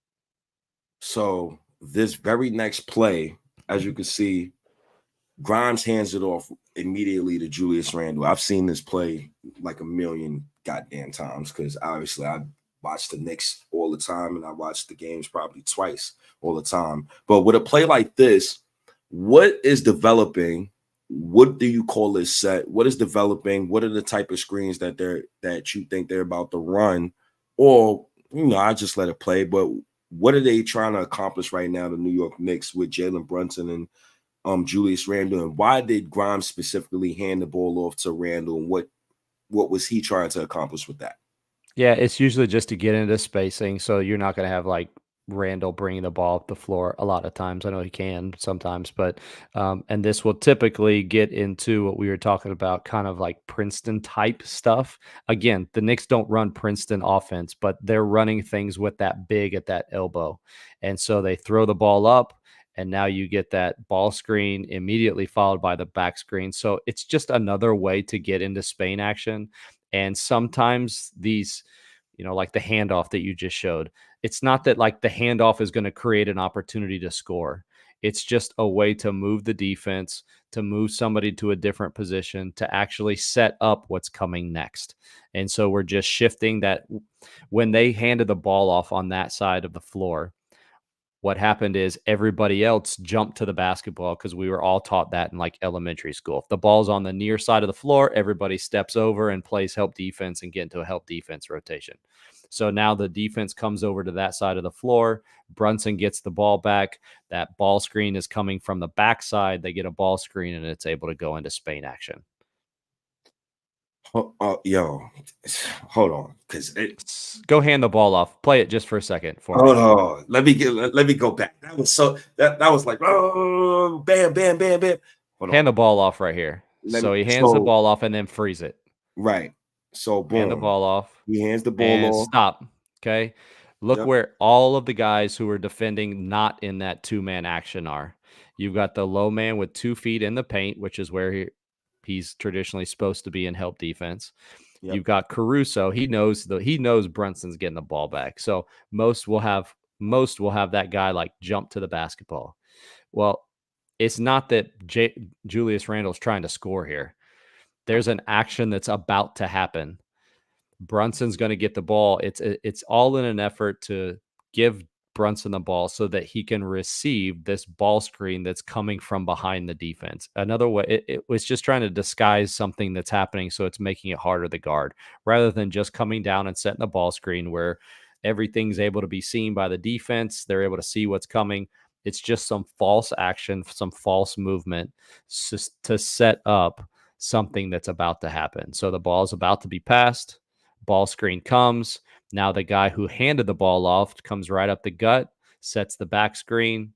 So this very next play, as you can see, Grimes hands it off immediately to Julius Randle. I've seen this play like a million goddamn times because obviously I watch the Knicks all the time and I watch the games probably twice all the time. But with a play like this, what is developing? What do you call this set? What is developing? What are the type of screens that you think they're about to run? Or, I just let it play. But what are they trying to accomplish right now, the New York Knicks, with Jalen Brunson and Julius Randle, and why did Grimes specifically hand the ball off to Randle, and what was he trying to accomplish with that? Yeah, it's usually just to get into spacing, so you're not gonna have, like, Randall bringing the ball up the floor a lot of times. I know he can sometimes, but, and this will typically get into what we were talking about, kind of like Princeton type stuff. Again, the Knicks don't run Princeton offense, but they're running things with that big at that elbow, and so they throw the ball up, and now you get that ball screen immediately followed by the back screen, so it's just another way to get into Spain action, and sometimes these, like the handoff that you just showed, it's not that like the handoff is going to create an opportunity to score. It's just a way to move the defense, to move somebody to a different position, to actually set up what's coming next. And so we're just shifting that. When they handed the ball off on that side of the floor, what happened is everybody else jumped to the basketball because we were all taught that in like elementary school. If the ball's on the near side of the floor, everybody steps over and plays help defense and get into a help defense rotation. So now the defense comes over to that side of the floor. Brunson gets the ball back. That ball screen is coming from the backside. They get a ball screen and it's able to go into Spain action. Yo, hold on, because go hand the ball off. Play it just for a second for hold me. on. Let me go back. That was that was like, oh, bam, bam, bam, bam. Hold hand the ball off right here. So he hands the ball off and then freeze it. Right. So boom. Hand the ball off. He hands the ball off. Stop. Okay. Look where all of the guys who are defending not in that two-man action are. You've got the low man with 2 feet in the paint, which is where he's traditionally supposed to be in help defense. Yep. You've got Caruso. He knows Brunson's getting the ball back. So most will have that guy like jump to the basketball. Well, it's not that Julius Randle's trying to score here. There's an action that's about to happen. Brunson's going to get the ball. It's all in an effort to give Brunson the ball so that he can receive this ball screen that's coming from behind the defense. Another way, it was just trying to disguise something that's happening, so it's making it harder to guard rather than just coming down and setting the ball screen where everything's able to be seen by the defense. They're able to see what's coming. It's just some false action, some false movement to set up something that's about to happen. So the ball is about to be passed. Ball screen comes. Now the guy who handed the ball off comes right up the gut, sets the back screen.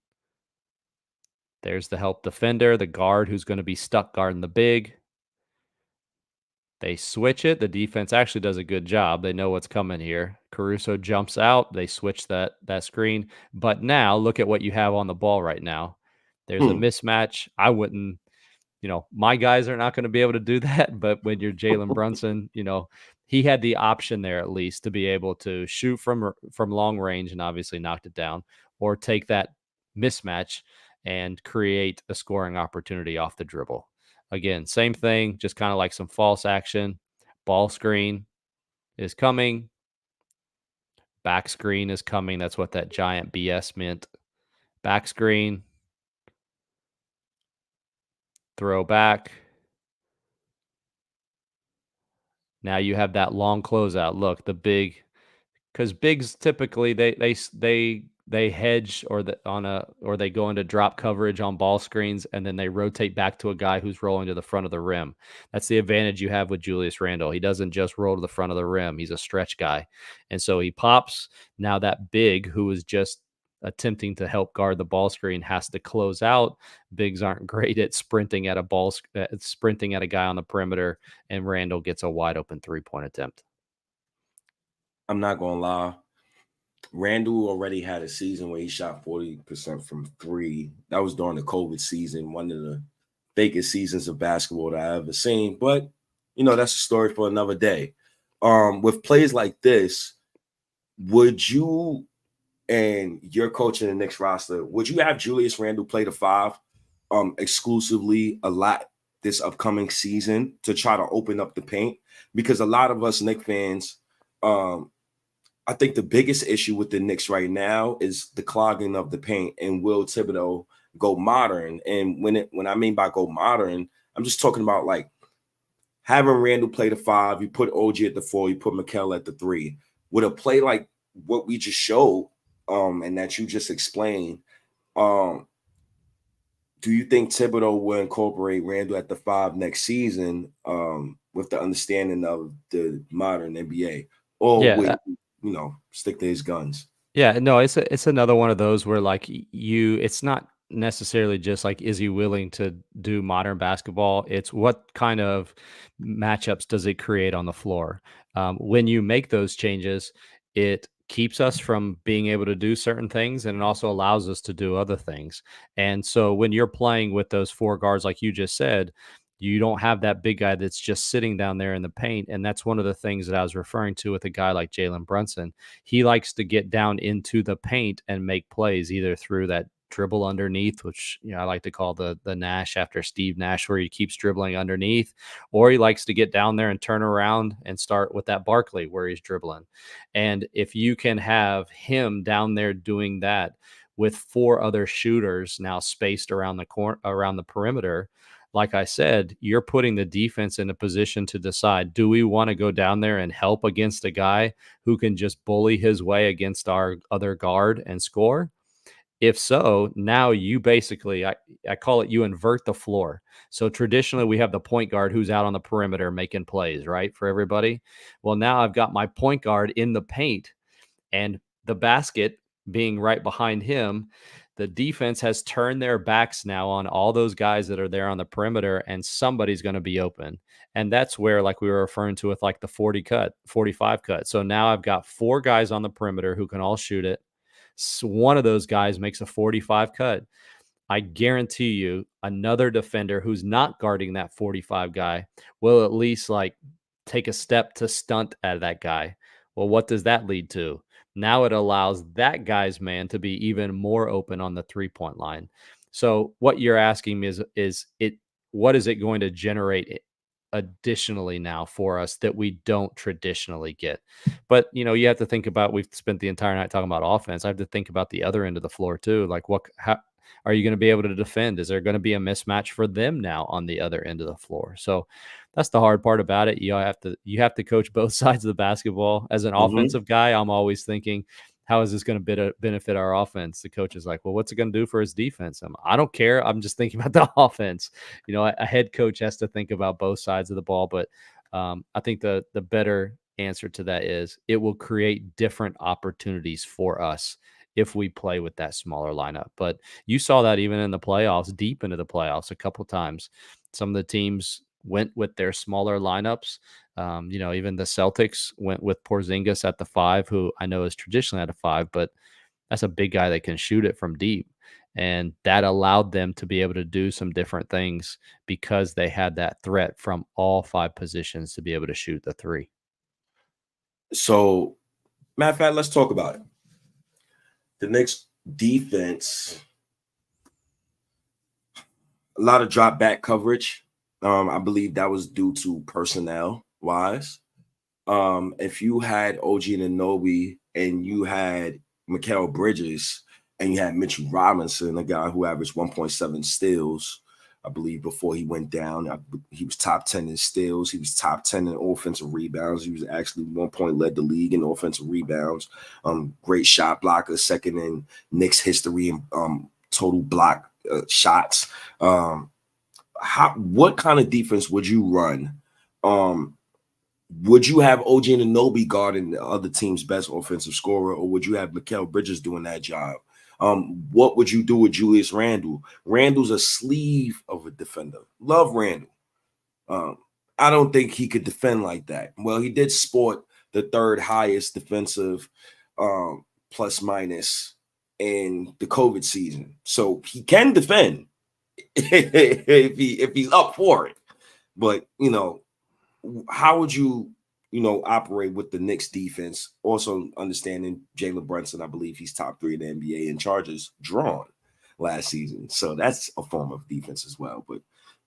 There's the help defender, the guard who's going to be stuck guarding the big. They switch it. The defense actually does a good job. They know what's coming here. Caruso jumps out. They switch that screen. But now look at what you have on the ball right now. There's a mismatch. I wouldn't, my guys are not going to be able to do that. But when you're Jalen Brunson, he had the option there at least to be able to shoot from long range and obviously knocked it down, or take that mismatch and create a scoring opportunity off the dribble. Again, same thing, just kind of like some false action. Ball screen is coming. Back screen is coming. That's what that giant BS meant. Back screen. Throw back. Now you have that long closeout. Look, the big, because bigs typically they hedge or they go into drop coverage on ball screens and then they rotate back to a guy who's rolling to the front of the rim. That's the advantage you have with Julius Randle. He doesn't just roll to the front of the rim. He's a stretch guy. And so he pops. Now that big who is just attempting to help guard the ball screen has to close out. Bigs aren't great at sprinting at a guy on the perimeter, and Randle gets a wide open 3-point attempt. I'm not gonna lie. Randle already had a season where he shot 40% from 3. That was during the COVID season, one of the fakest seasons of basketball that I ever seen. But that's a story for another day. With plays like this, would you, and you're coaching the Knicks roster, would you have Julius Randle play the 5 exclusively a lot this upcoming season to try to open up the paint? Because a lot of us Knicks fans, I think the biggest issue with the Knicks right now is the clogging of the paint, and will Thibodeau go modern? And when I mean by go modern, I'm just talking about like having Randle play the 5, you put OG at the 4, you put Mikal at the 3. With a play like what we just showed, and that you just explained, Do you think Thibodeau will incorporate Randall at the 5 next season, with the understanding of the modern NBA, or will Yeah, stick to his guns? yeah, no, it's another one of those where like it's not necessarily just like is he willing to do modern basketball? It's what kind of matchups does it create on the floor? When you make those changes, it keeps us from being able to do certain things, and it also allows us to do other things. And so when you're playing with those four guards, like you just said, you don't have that big guy that's just sitting down there in the paint. And that's one of the things that I was referring to with a guy like Jalen Brunson. He likes to get down into the paint and make plays either through that dribble underneath, which I like to call the Nash after Steve Nash, where he keeps dribbling underneath, or he likes to get down there and turn around and start with that Barkley where he's dribbling. And if you can have him down there doing that with four other shooters now spaced around the perimeter, like I said, you're putting the defense in a position to decide, do we want to go down there and help against a guy who can just bully his way against our other guard and score? If so, now you basically, I call it, you invert the floor. So traditionally, we have the point guard who's out on the perimeter making plays, right, for everybody. Well, now I've got my point guard in the paint and the basket being right behind him. The defense has turned their backs now on all those guys that are there on the perimeter, and somebody's going to be open. And that's where, like we were referring to with like the 40 cut, 45 cut. So now I've got four guys on the perimeter who can all shoot it. So one of those guys makes a 45 cut. I guarantee you another defender who's not guarding that 45 guy will at least like take a step to stunt at that guy. Well, what does that lead to? Now it allows that guy's man to be even more open on the 3-point line. So what you're asking me is it what is it going to generate additionally now for us that we don't traditionally get? But you have to think about, we've spent the entire night talking about offense. I have to think about the other end of the floor too. Like how are you going to be able to defend? Is there going to be a mismatch for them now on the other end of the floor? So that's the hard part about it. You have to coach both sides of the basketball. As an Mm-hmm. offensive guy, I'm always thinking, how is this going to benefit our offense? The coach is like, well, what's it going to do for his defense? I don't care. I'm just thinking about the offense. A head coach has to think about both sides of the ball. But I think the better answer to that is it will create different opportunities for us if we play with that smaller lineup. But you saw that even in the playoffs, deep into the playoffs, a couple times. Some of the teams went with their smaller lineups. Even the Celtics went with Porzingis at the 5, who I know is traditionally at a 5, but that's a big guy that can shoot it from deep. And that allowed them to be able to do some different things because they had that threat from all 5 positions to be able to shoot the 3. So, matter of fact, let's talk about it. The Knicks defense, a lot of drop back coverage. I believe that was due to personnel wise. If you had OG Anunoby and you had Mikal Bridges and you had Mitchell Robinson, a guy who averaged 1.7 steals, I believe, before he went down. He was top 10 in steals. He was top 10 in offensive rebounds. He was actually 1 point led the league in offensive rebounds. Great shot blocker, second in Knicks history in total block shots. What kind of defense would you run? Would you have OG Anunoby guarding the other team's best offensive scorer, or would you have Mikal Bridges doing that job? What would you do with Julius Randle? Randle's a sleeve of a defender. Love Randle. I don't think he could defend like that. Well, he did sport the third highest defensive plus minus in the COVID season, so he can defend if he's up for it. But how would you operate with the Knicks defense? Also understanding Jalen Brunson, I believe he's top 3 in the NBA in charges drawn last season, so that's a form of defense as well. But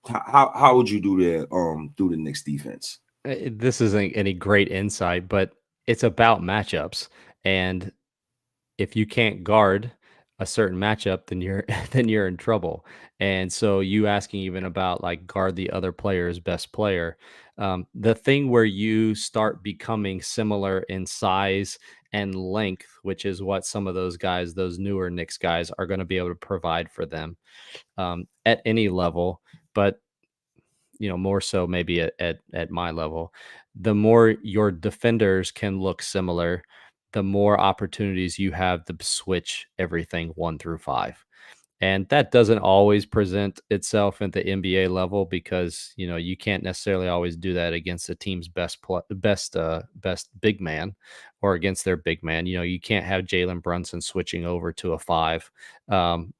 how would you do the Knicks defense? This isn't any great insight, but it's about matchups. And if you can't guard a certain matchup, then you're then you're in trouble. And so you asking even about like guard the other player's best player. The thing where you start becoming similar in size and length, which is what some of those guys, those newer Knicks guys, are going to be able to provide for them at any level. But more so maybe at my level, the more your defenders can look similar, the more opportunities you have to switch everything 1 through 5. And that doesn't always present itself at the NBA level because you can't necessarily always do that against a team's best big man or against their big man. You can't have Jalen Brunson switching over to a 5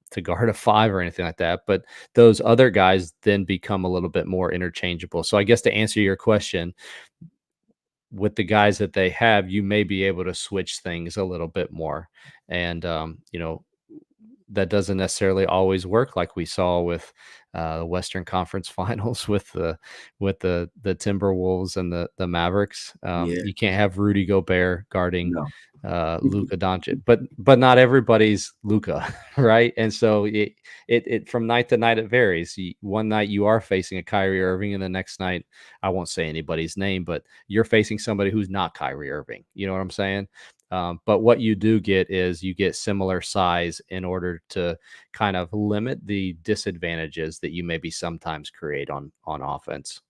to guard a 5 or anything like that. But those other guys then become a little bit more interchangeable. So I guess to answer your question, with the guys that they have, you may be able to switch things a little bit more. And that doesn't necessarily always work, like we saw with the Western Conference Finals with the Timberwolves and the Mavericks. Yeah, You can't have Rudy Gobert guarding no. Luka Doncic, but not everybody's Luka, right? And so it from night to night it varies. One night you are facing a Kyrie Irving, and the next night I won't say anybody's name, but you're facing somebody who's not Kyrie Irving. You know what I'm saying? But what you do get is you get similar size in order to kind of limit the disadvantages that you maybe sometimes create on offense.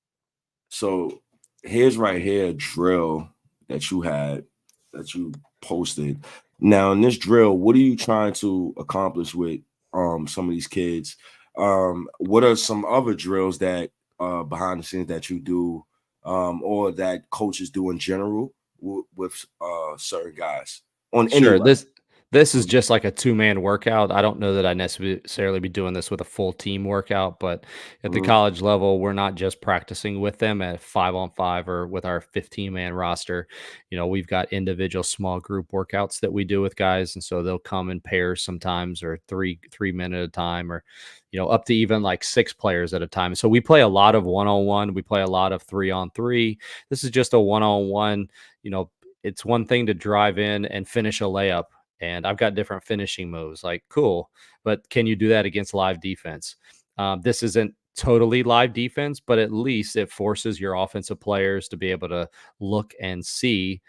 So here's right here a drill that you posted. Now in this drill, what are you trying to accomplish with some of these kids? What are some other drills that behind the scenes that you do or that coaches do in general with certain guys on any Sure. level? This is just like a two-man workout. I don't know that I necessarily be doing this with a full team workout, but at the Mhm. college level, we're not just practicing with them at 5-on-5 or with our 15-man roster. We've got individual small group workouts that we do with guys, and so they'll come in pairs sometimes, or three men at a time, or up to even like 6 players at a time. So we play a lot of one-on-one. We play a lot of 3-on-3. This is just a one-on-one. It's one thing to drive in and finish a layup, and I've got different finishing moves. Like, cool, but can you do that against live defense? This isn't totally live defense, but at least it forces your offensive players to be able to look and see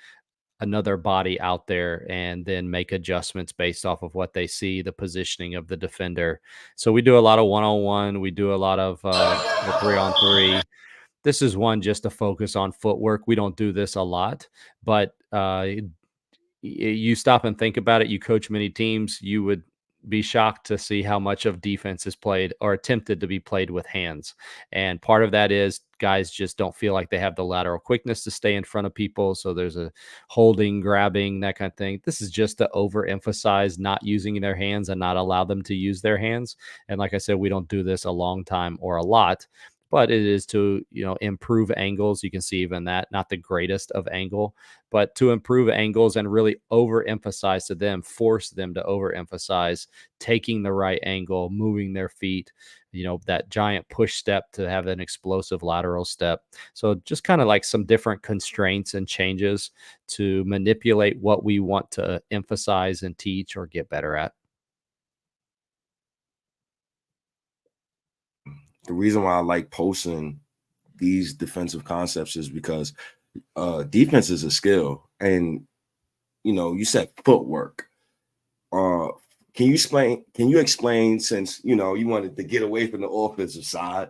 another body out there and then make adjustments based off of what they see, the positioning of the defender. So we do a lot of one-on-one. We do a lot of the 3-on-3. This is one just to focus on footwork. We don't do this a lot, but you stop and think about it. You coach many teams, you would be shocked to see how much of defense is played or attempted to be played with hands. And part of that is guys just don't feel like they have the lateral quickness to stay in front of people. So there's a holding, grabbing, that kind of thing. This is just to overemphasize not using their hands and not allow them to use their hands. And like I said, we don't do this a long time or a lot, but it is to improve angles. You can see even that, not the greatest of angle, but to improve angles and really overemphasize to them, force them to overemphasize taking the right angle, moving their feet, that giant push step to have an explosive lateral step. So just kind of like some different constraints and changes to manipulate what we want to emphasize and teach or get better at. The reason why I like posting these defensive concepts is because defense is a skill, and you said footwork. Uh, can you explain, since you wanted to get away from the offensive side,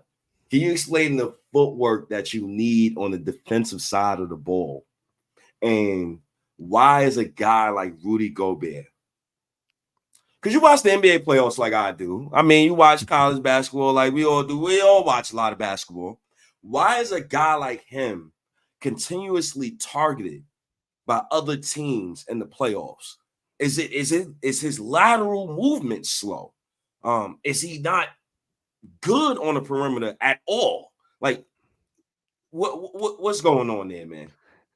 can you explain the footwork that you need on the defensive side of the ball, and why is a guy like Rudy Gobert? Because you watch the NBA playoffs like I do. I mean, you watch college basketball like we all do. We all watch a lot of basketball. Why is a guy like him continuously targeted by other teams in the playoffs? Is his lateral movement slow? Is he not good on the perimeter at all? Like, what's going on there, man?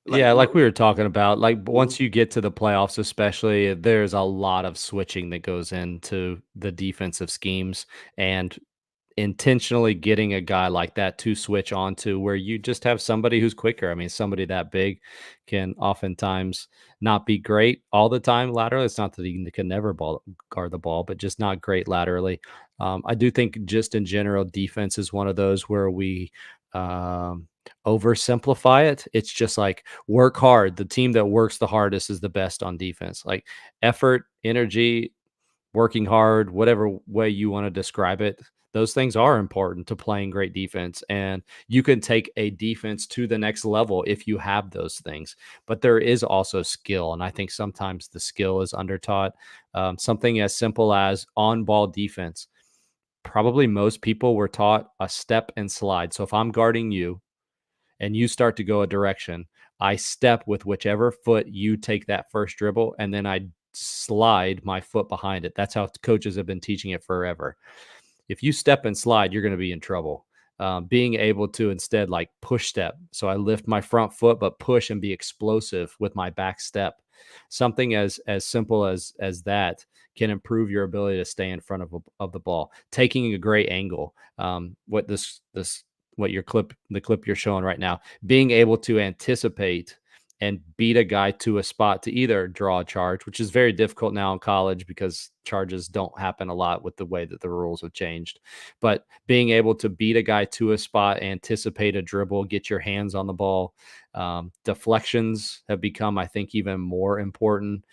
Like, Yeah, what? like we were talking about, like once you get to the playoffs, especially, there's a lot of switching that goes into the defensive schemes, and intentionally getting a guy like that to switch onto where you just have somebody who's quicker. I mean, somebody that big can oftentimes not be great all the time laterally. It's not that he can never guard the ball, but just not great laterally. I do think just in general, defense is one of those where we oversimplify it. It's just like work hard. The team that works the hardest is the best on defense. Like effort, energy, working hard, whatever way you want to describe it, those things are important to playing great defense. And you can take a defense to the next level if you have those things. But there is also skill. And I think sometimes the skill is undertaught. Something as simple as on ball defense. Probably most people were taught a step and slide. So if I'm guarding you and you start to go a direction, I step with whichever foot you take that first dribble, and then I slide my foot behind it. That's how coaches have been teaching it forever. If you step and slide, you're going to be in trouble. Being able to instead like push step. So I lift my front foot, but push and be explosive with my back step. Something as simple as that can improve your ability to stay in front of the ball. Taking a great angle. What the clip you're showing right now, being able to anticipate and beat a guy to a spot to either draw a charge, which is very difficult now in college because charges don't happen a lot with the way that the rules have changed. But being able to beat a guy to a spot, anticipate a dribble, get your hands on the ball. Deflections have become, I think, even more important.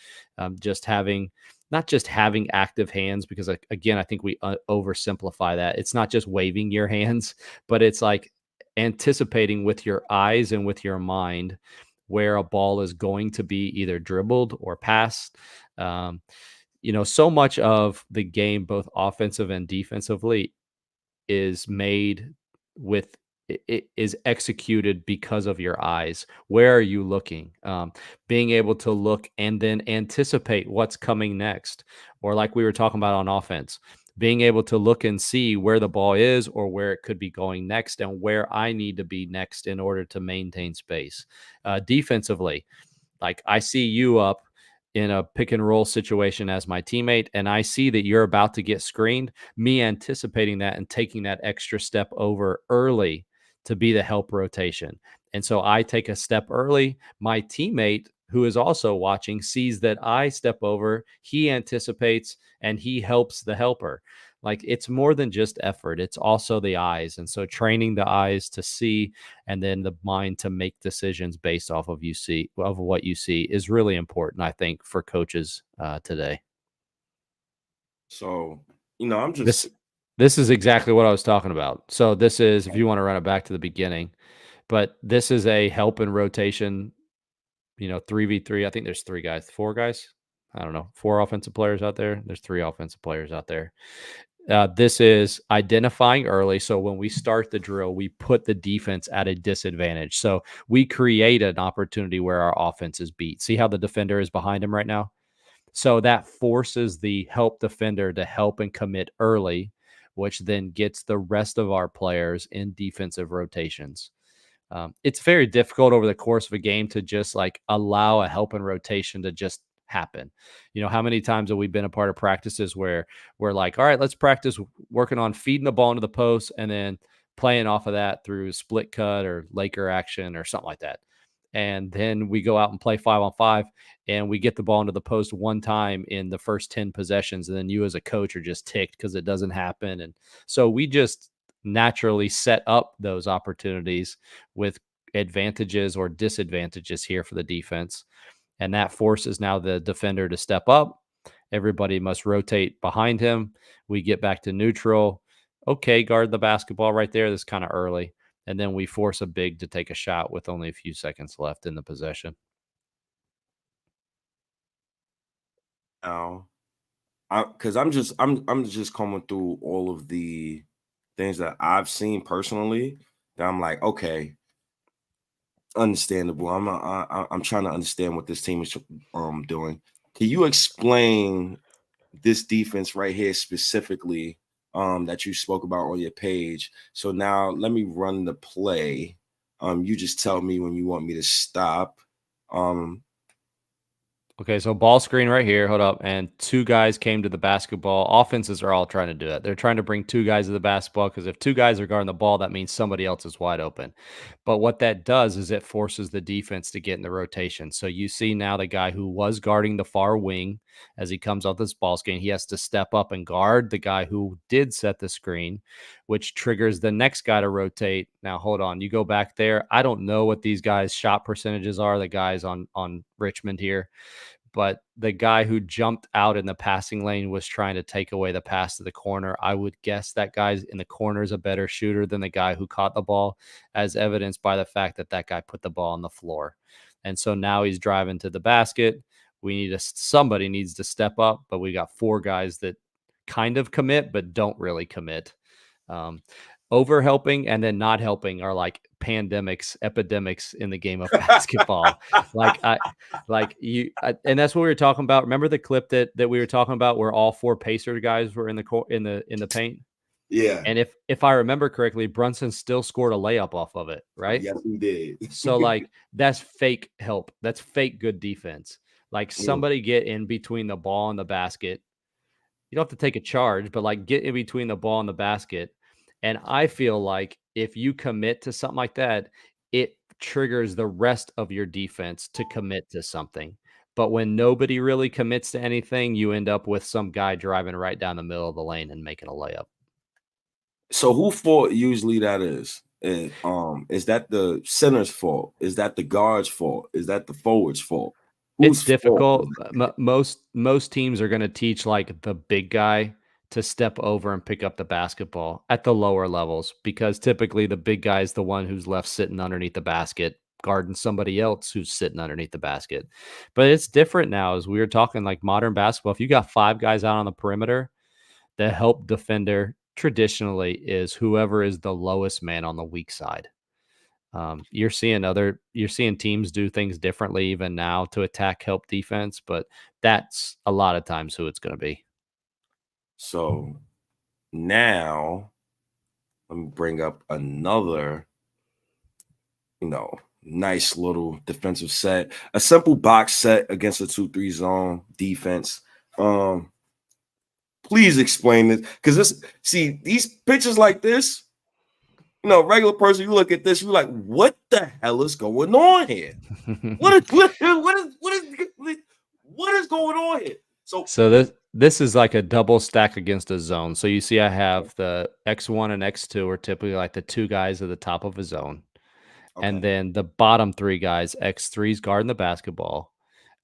Just having not just having active hands, because again, I think we oversimplify that. It's not just waving your hands, but it's like anticipating with your eyes and with your mind where a ball is going to be either dribbled or passed. Um, so much of the game, both offensive and defensively, is made with it is executed because of your eyes. Where are you looking? Being able to look and then anticipate what's coming next, or like we were talking about on offense, being able to look and see where the ball is or where it could be going next and where I need to be next in order to maintain space. Defensively, like I see you up in a pick and roll situation as my teammate, and I see that you're about to get screened, me anticipating that and taking that extra step over early to be the help rotation. And so I take a step early. My teammate, who is also watching, sees that I step over, he anticipates, and he helps the helper. Like it's more than just effort, it's also the eyes. And so training the eyes to see and then the mind to make decisions based off of what you see is really important, I think, for coaches today. So, I'm This just this is exactly what I was talking about. So this is, if you want to run it back to the beginning, but this is a help and rotation, 3v3. I think there's four guys. I don't know, four offensive players out there. There's three offensive players out there. This is identifying early. So when we start the drill, we put the defense at a disadvantage. So we create an opportunity where our offense is beat. See how the defender is behind him right now? So that forces the help defender to help and commit early, which then gets the rest of our players in defensive rotations. It's very difficult over the course of a game to just like allow a help and rotation to just happen. How many times have we been a part of practices where we're like, all right, let's practice working on feeding the ball into the post and then playing off of that through split cut or Laker action or something like that. And then we go out and play 5-on-5 and we get the ball into the post one time in the first 10 possessions. And then you as a coach are just ticked because it doesn't happen. And so we just naturally set up those opportunities with advantages or disadvantages here for the defense. And that forces now the defender to step up. Everybody must rotate behind him. We get back to neutral. Okay, guard the basketball right there. That's kind of early. And then we force a big to take a shot with only a few seconds left in the possession. now, because I'm just coming through all of the things that I've seen personally that I'm like, okay, understandable. I'm trying to understand what this team is doing. Can you explain this defense right here specifically that you spoke about on your page? So now let me run the play. You just tell me when you want me to stop. Um, Okay, so ball screen right here. Hold up. And two guys came to the basketball. Offenses are all trying to do that. They're trying to bring two guys to the basketball because if two guys are guarding the ball, that means somebody else is wide open. But what that does is it forces the defense to get in the rotation. So you see now the guy who was guarding the far wing as he comes off this ball screen, he has to step up and guard the guy who did set the screen, which triggers the next guy to rotate. Now, hold on. You go back there. I don't know what these guys' shot percentages are, the guys on Richmond here, but the guy who jumped out in the passing lane was trying to take away the pass to the corner. I would guess that guy's in the corner is a better shooter than the guy who caught the ball, as evidenced by the fact that that guy put the ball on the floor. And so now he's driving to the basket. Somebody needs to step up, but we got four guys that kind of commit, but don't really commit. Over helping and then not helping are like epidemics in the game of basketball. And that's what we were talking about. Remember the clip that we were talking about where all four Pacer guys were in the paint? Yeah. And if I remember correctly, Brunson still scored a layup off of it, right? Yes, he did. So like that's fake help. That's fake good defense. Like somebody get in between the ball and the basket. You don't have to take a charge, but like get in between the ball and the basket. And I feel like if you commit to something like that, it triggers the rest of your defense to commit to something. But when nobody really commits to anything, you end up with some guy driving right down the middle of the lane and making a layup. So who fault usually that is? And is that the center's fault? Is that the guard's fault? Is that the forward's fault? It's difficult. Most teams are going to teach like the big guy to step over and pick up the basketball at the lower levels, because typically the big guy is the one who's left sitting underneath the basket, guarding somebody else who's sitting underneath the basket. But it's different now, as we were talking like modern basketball. If you got five guys out on the perimeter, the help defender traditionally is whoever is the lowest man on the weak side. You're seeing teams do things differently even now to attack help defense, but that's a lot of times who it's going to be. So now let me bring up another, nice little defensive set, a simple box set against a 2-3 zone defense. Please explain this, because these pictures like this, regular person, you look at this, you're like, what the hell is going on here? What is going on here? So this is like a double stack against a zone. So you see I have the X1 and X2 are typically like the two guys at the top of a zone. Okay. And then the bottom three guys, X3 is guarding the basketball.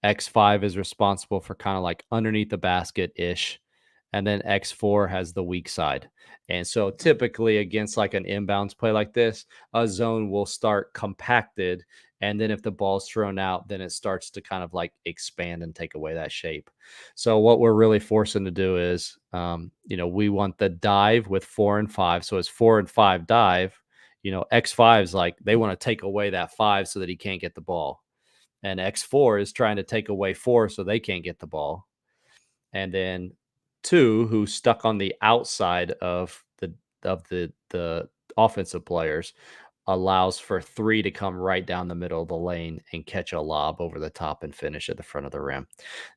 X5 is responsible for kind of like underneath the basket-ish. And then X4 has the weak side. And so typically against like an inbounds play like this, a zone will start compacted. And then if the ball's thrown out, then it starts to kind of like expand and take away that shape. So what we're really forcing to do is, we want the dive with 4 and 5. So as 4 and 5 dive, X5 is like, they want to take away that 5 so that he can't get the ball. And X4 is trying to take away 4 so they can't get the ball. And then 2, who's stuck on the outside of the offensive players, allows for 3 to come right down the middle of the lane and catch a lob over the top and finish at the front of the rim.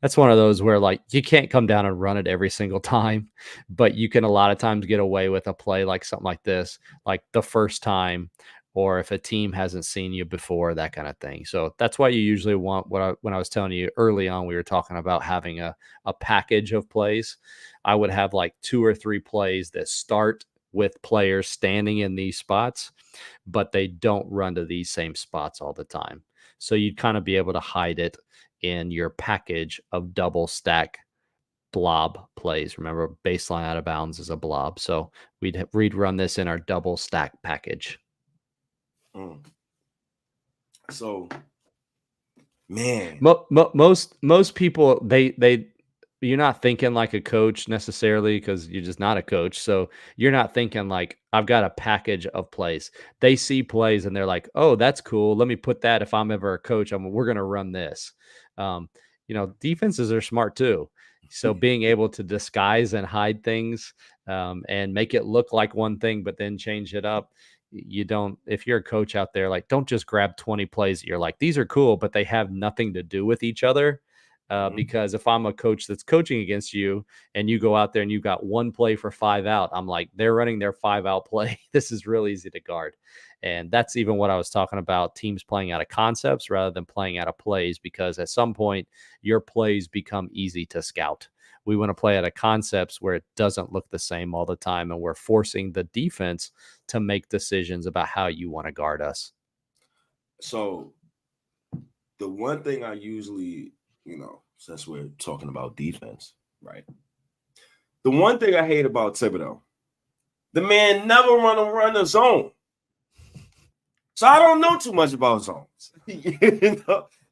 That's one of those where like you can't come down and run it every single time, but you can a lot of times get away with a play like something like this, like the first time, or if a team hasn't seen you before, that kind of thing. So that's why you usually want when I was telling you early on, we were talking about having a package of plays. I would have like 2 or 3 plays that start with players standing in these spots, but they don't run to these same spots all the time. So you'd kind of be able to hide it in your package of double stack blob plays. Remember, baseline out of bounds is a blob. So we'd run this in our double stack package. So, man, most people, you're not thinking like a coach necessarily, because you're just not a coach. So you're not thinking like, I've got a package of plays. They see plays and they're like, oh, that's cool. Let me put that. If I'm ever a coach, we're going to run this. Defenses are smart too. So being able to disguise and hide things and make it look like one thing, but then change it up. If you're a coach out there, like, don't just grab 20 plays that you're like, these are cool, but they have nothing to do with each other. Because if I'm a coach that's coaching against you and you go out there and you got 1 play for 5 out, I'm like, they're running their 5 out play. This is real easy to guard. And that's even what I was talking about, teams playing out of concepts rather than playing out of plays, because at some point your plays become easy to scout. We want to play at a concepts where it doesn't look the same all the time, and we're forcing the defense to make decisions about how you want to guard us. So the one thing I usually, since we're talking about defense, right? The one thing I hate about Thibodeau, the man never run a zone. So I don't know too much about zones.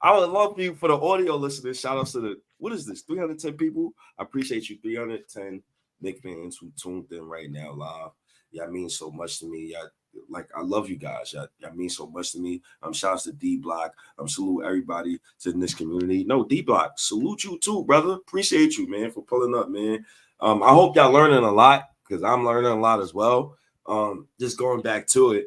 I would love for you, for the audio listeners, shout outs to what is this, 310 people? I appreciate you, 310 Knicks fans who tuned in right now live. Y'all mean so much to me. I love you guys. Y'all mean so much to me. Shout outs to D Block. Salute everybody to this community. No, D Block, salute you too, brother. Appreciate you, man, for pulling up, man. I hope y'all learning a lot, because I'm learning a lot as well. Just going back to it.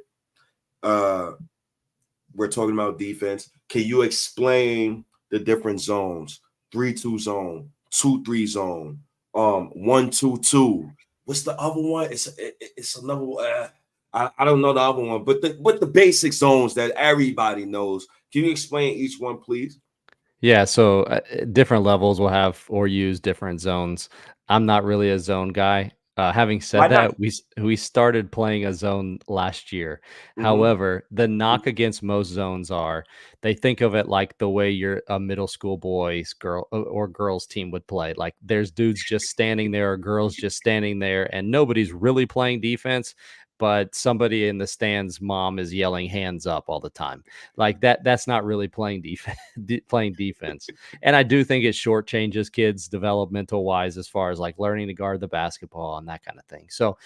We're talking about defense. Can you explain the different zones? 3-2 zone, 2-3 zone, 1-2-2. What's the other one? It's another one. I don't know the other one, but the basic zones that everybody knows. Can you explain each one, please? Yeah, so different levels will have or use different zones. I'm not really a zone guy. Having Why said not? that, we started playing a zone last year. Mm-hmm. However, the knock against most zones are they think of it like the way your a middle school boys girl or girls team would play. Like there's dudes just standing there or girls just standing there, and nobody's really playing defense. But somebody in the stands, mom is yelling hands up all the time. Like that's not really playing defense. Playing defense. And I do think it shortchanges kids developmental wise as far as like learning to guard the basketball and that kind of thing. So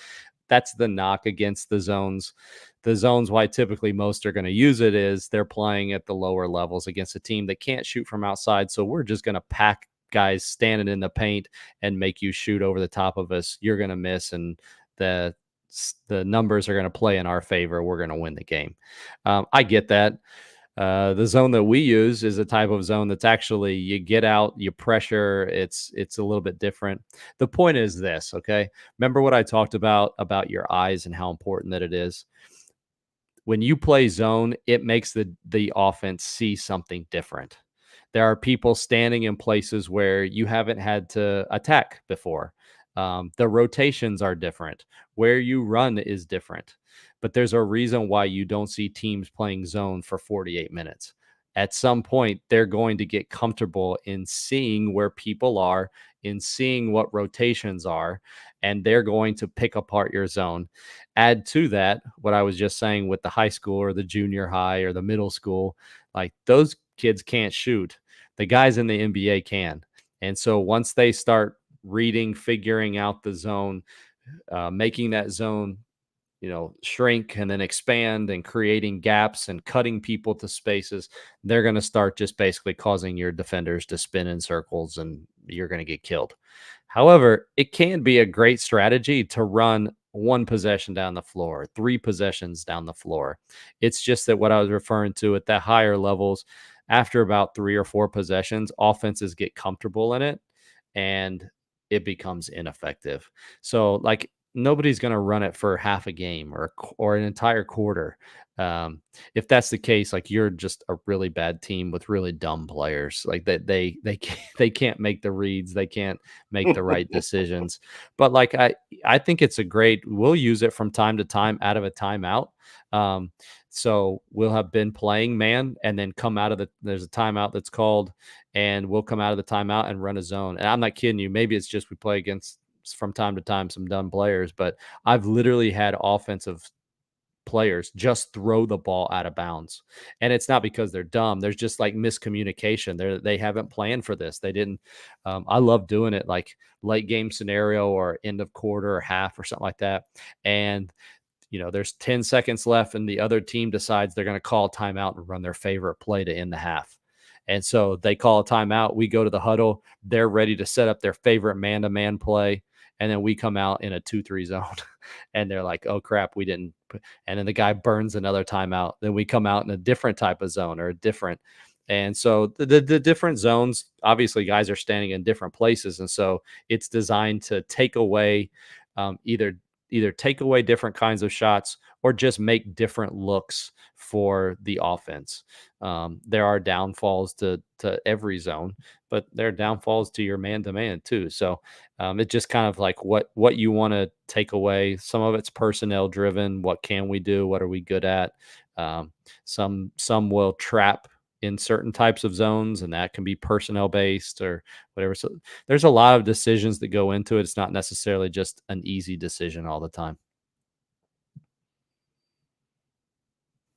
that's the knock against the zones. The zones why typically most are going to use it is they're playing at the lower levels against a team that can't shoot from outside. So we're just going to pack guys standing in the paint and make you shoot over the top of us. You're going to miss, and the numbers are going to play in our favor. We're going to win the game. I get that. The zone that we use is a type of zone that's actually you get out, you pressure. It's a little bit different. The point is this, okay? Remember what I talked about your eyes and how important that it is. When you play zone, it makes the offense see something different. There are people standing in places where you haven't had to attack before. The rotations are different. Where you run is different. But there's a reason why you don't see teams playing zone for 48 minutes. At some point, they're going to get comfortable in seeing where people are, in seeing what rotations are, and they're going to pick apart your zone. Add to that what I was just saying with the high school or the junior high or the middle school, like those kids can't shoot. The guys in the NBA can. And so once they start reading, figuring out the zone, making that zone shrink and then expand and creating gaps and cutting people to spaces, they're going to start just basically causing your defenders to spin in circles and you're going to get killed. However, it can be a great strategy to run one possession down the floor, 3 possessions down the floor. It's just that what I was referring to at the higher levels, after about 3 or 4 possessions, offenses get comfortable in it and it becomes ineffective. So like nobody's going to run it for half a game or an entire quarter. If that's the case, like you're just a really bad team with really dumb players. Like that they can't make the reads, they can't make the right decisions. But like I think it's a great. We'll use it from time to time out of a timeout. So we'll have been playing man and then come out of there's a timeout that's called, and we'll come out of the timeout and run a zone. And I'm not kidding you. Maybe it's just we play against from time to time some dumb players, but I've literally had offensive players just throw the ball out of bounds. And it's not because they're dumb. There's just like miscommunication. They haven't planned for this. They didn't. I love doing it like late game scenario or end of quarter or half or something like that. And there's 10 seconds left and the other team decides they're going to call a timeout and run their favorite play to end the half. And so they call a timeout. We go to the huddle. They're ready to set up their favorite man-to-man play. And then we come out in a 2-3 zone and they're like, oh crap, we didn't. And then the guy burns another timeout. Then we come out in a different type of zone or a different. And so the different zones, obviously guys are standing in different places. And so it's designed to take away either either take away different kinds of shots or just make different looks for the offense. There are downfalls to every zone, but there are downfalls to your man to man too. So it just kind of like what you want to take away. Some of it's personnel driven. What can we do? What are we good at? Um, some will trap in certain types of zones, and that can be personnel based or whatever. So there's a lot of decisions that go into it. It's not necessarily just an easy decision all the time.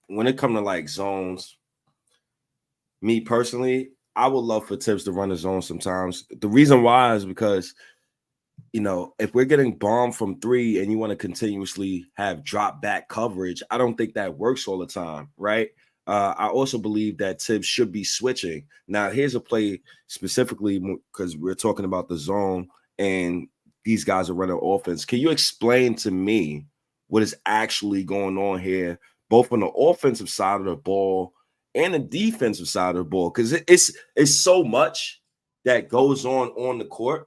When it comes to like zones, me personally, I would love for Tibbs to run a zone sometimes. The reason why is because, if we're getting bombed from three and you want to continuously have drop back coverage, I don't think that works all the time, right? I also believe that Tibbs should be switching. Now, here's a play specifically because we're talking about the zone and these guys are running offense. Can you explain to me what is actually going on here, both on the offensive side of the ball and the defensive side of the ball? Because it's so much that goes on the court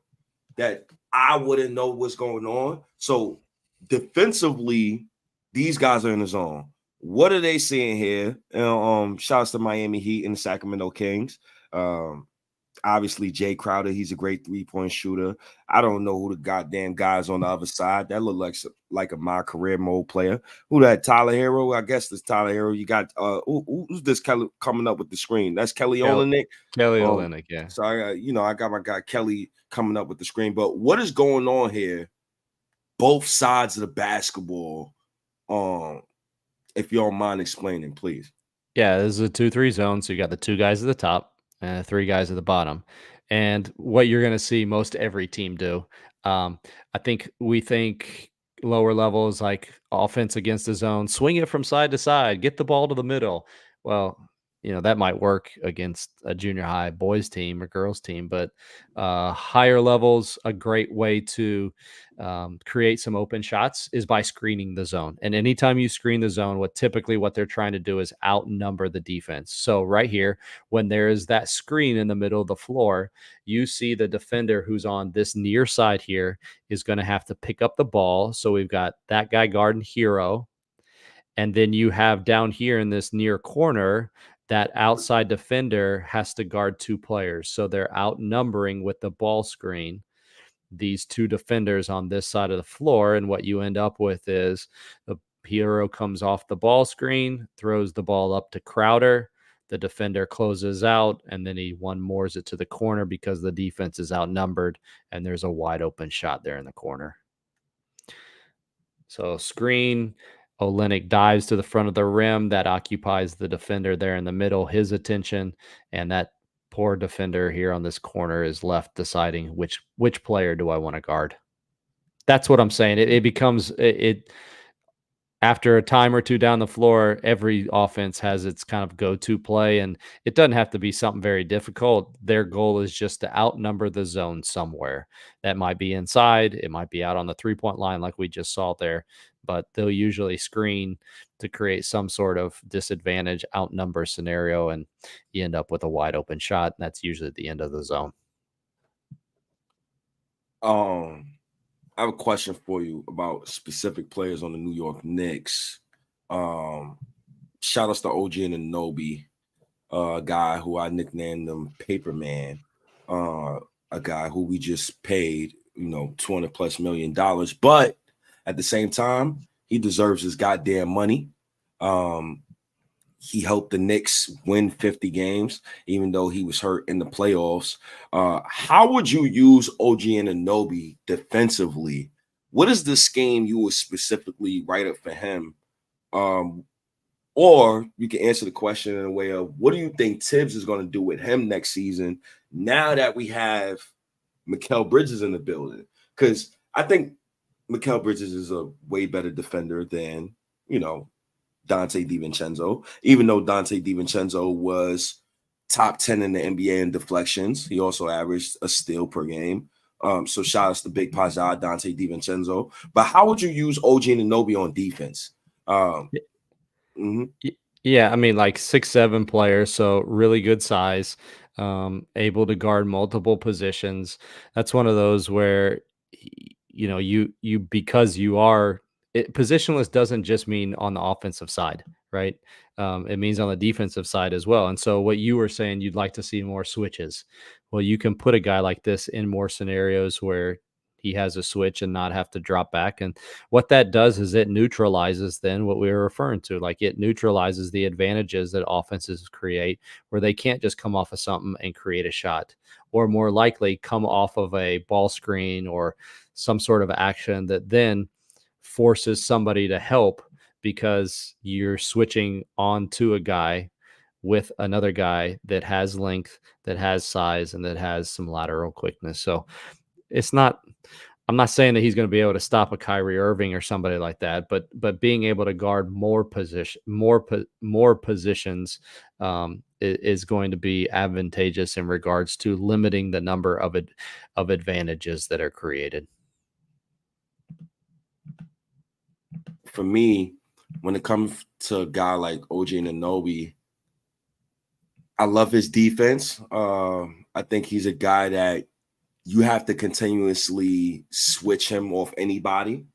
that I wouldn't know what's going on. So defensively, these guys are in the zone. What are they seeing here? Shouts to Miami Heat and the Sacramento Kings. Um, Obviously, Jay Crowder, he's a great three-point shooter. I don't know who the goddamn guys on the other side. That look like a my career mode player. Who that? Tyler Hero? I guess this Tyler Hero. You got who's this Kelly coming up with the screen? That's Kelly Olynyk. Kelly Um, Olynyk, yeah. so I got my guy Kelly coming up with the screen. But what is going on here? Both sides of the basketball. If you don't mind explaining, please. Yeah, this is a 2-3 zone. So you got the two guys at the top and three guys at the bottom. And what you're going to see most every team do. I think we think lower levels like offense against the zone, swing it from side to side, get the ball to the middle. Well, that might work against a junior high boys team or girls team, but higher levels, a great way to create some open shots is by screening the zone. And anytime you screen the zone, what they're trying to do is outnumber the defense. So right here, when there is that screen in the middle of the floor, you see the defender who's on this near side here is going to have to pick up the ball. So we've got that guy guarding Hero. And then you have down here in this near corner, that outside defender has to guard two players. So they're outnumbering with the ball screen these two defenders on this side of the floor. And what you end up with is the Hero comes off the ball screen, throws the ball up to Crowder. The defender closes out, and then he one mores it to the corner because the defense is outnumbered, and there's a wide open shot there in the corner. So screen, Olynyk dives to the front of the rim. That occupies the defender there in the middle, his attention, and that poor defender here on this corner is left deciding which player do I want to guard. That's what I'm saying. It becomes it after a time or two down the floor, every offense has its kind of go-to play, and it doesn't have to be something very difficult. Their goal is just to outnumber the zone somewhere. That might be inside, it might be out on the three-point line like we just saw there, but they'll usually screen to create some sort of disadvantage outnumber scenario, and you end up with a wide open shot, and that's usually at the end of the zone. I have a question for you about specific players on the New York Knicks. Shout outs to OG and Anobi, a guy who I nicknamed him Paper Man, a guy who we just paid, $200+ million. But at the same time, he deserves his goddamn money. He helped the Knicks win 50 games, even though he was hurt in the playoffs. How would you use OG and Anobi defensively? What is the scheme you would specifically write up for him? Or you can answer the question in a way of, what do you think Tibbs is going to do with him next season now that we have Mikal Bridges in the building? Because I think Mikal Bridges is a way better defender than, Dante DiVincenzo, even though Dante DiVincenzo was top 10 in the NBA in deflections. He also averaged a steal per game. So shout outs to Big Paja, Dante DiVincenzo. But how would you use OG and Anobi on defense? Yeah, I mean, like 6'7" players, so really good size, able to guard multiple positions. That's one of those where you because you are positionless doesn't just mean on the offensive side, right? It means on the defensive side as well. And so what you were saying, you'd like to see more switches. Well, you can put a guy like this in more scenarios where he has a switch and not have to drop back. And what that does is it neutralizes then what we were referring to. Like it neutralizes the advantages that offenses create where they can't just come off of something and create a shot, or more likely come off of a ball screen or some sort of action that then forces somebody to help because you're switching on to a guy with another guy that has length, that has size, and that has some lateral quickness. So it's not, I'm not saying that he's going to be able to stop a Kyrie Irving or somebody like that, but being able to guard more positions is going to be advantageous in regards to limiting the number of advantages that are created. For me, when it comes to a guy like OG Anunoby, I love his defense. I think he's a guy that you have to continuously switch him off anybody.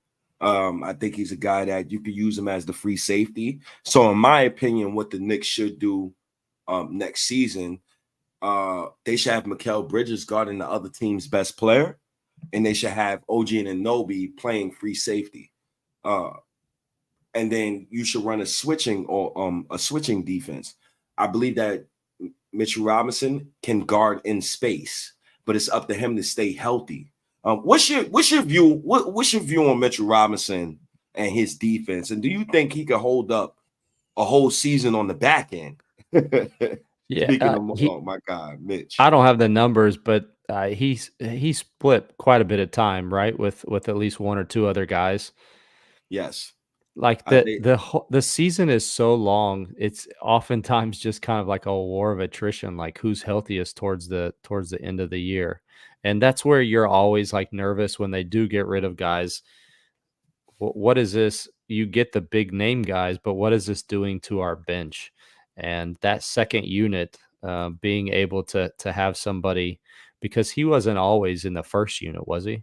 I think he's a guy that you could use him as the free safety. So, in my opinion, what the Knicks should do next season, they should have Mikal Bridges guarding the other team's best player, and they should have OG Anunoby playing free safety. And then you should run a switching defense. I believe that Mitchell Robinson can guard in space, but it's up to him to stay healthy. What's your view? What's your view on Mitchell Robinson and his defense? And do you think he could hold up a whole season on the back end? Yeah, Speaking of, oh my God, Mitch. I don't have the numbers, but he split quite a bit of time, right, with at least one or two other guys. Yes. Like the season is so long, it's oftentimes just kind of like a war of attrition, like who's healthiest towards the end of the year. And that's where you're always like nervous when they do get rid of guys. What is this? You get the big name guys, but what is this doing to our bench? And that second unit, being able to have somebody, because he wasn't always in the first unit, was he?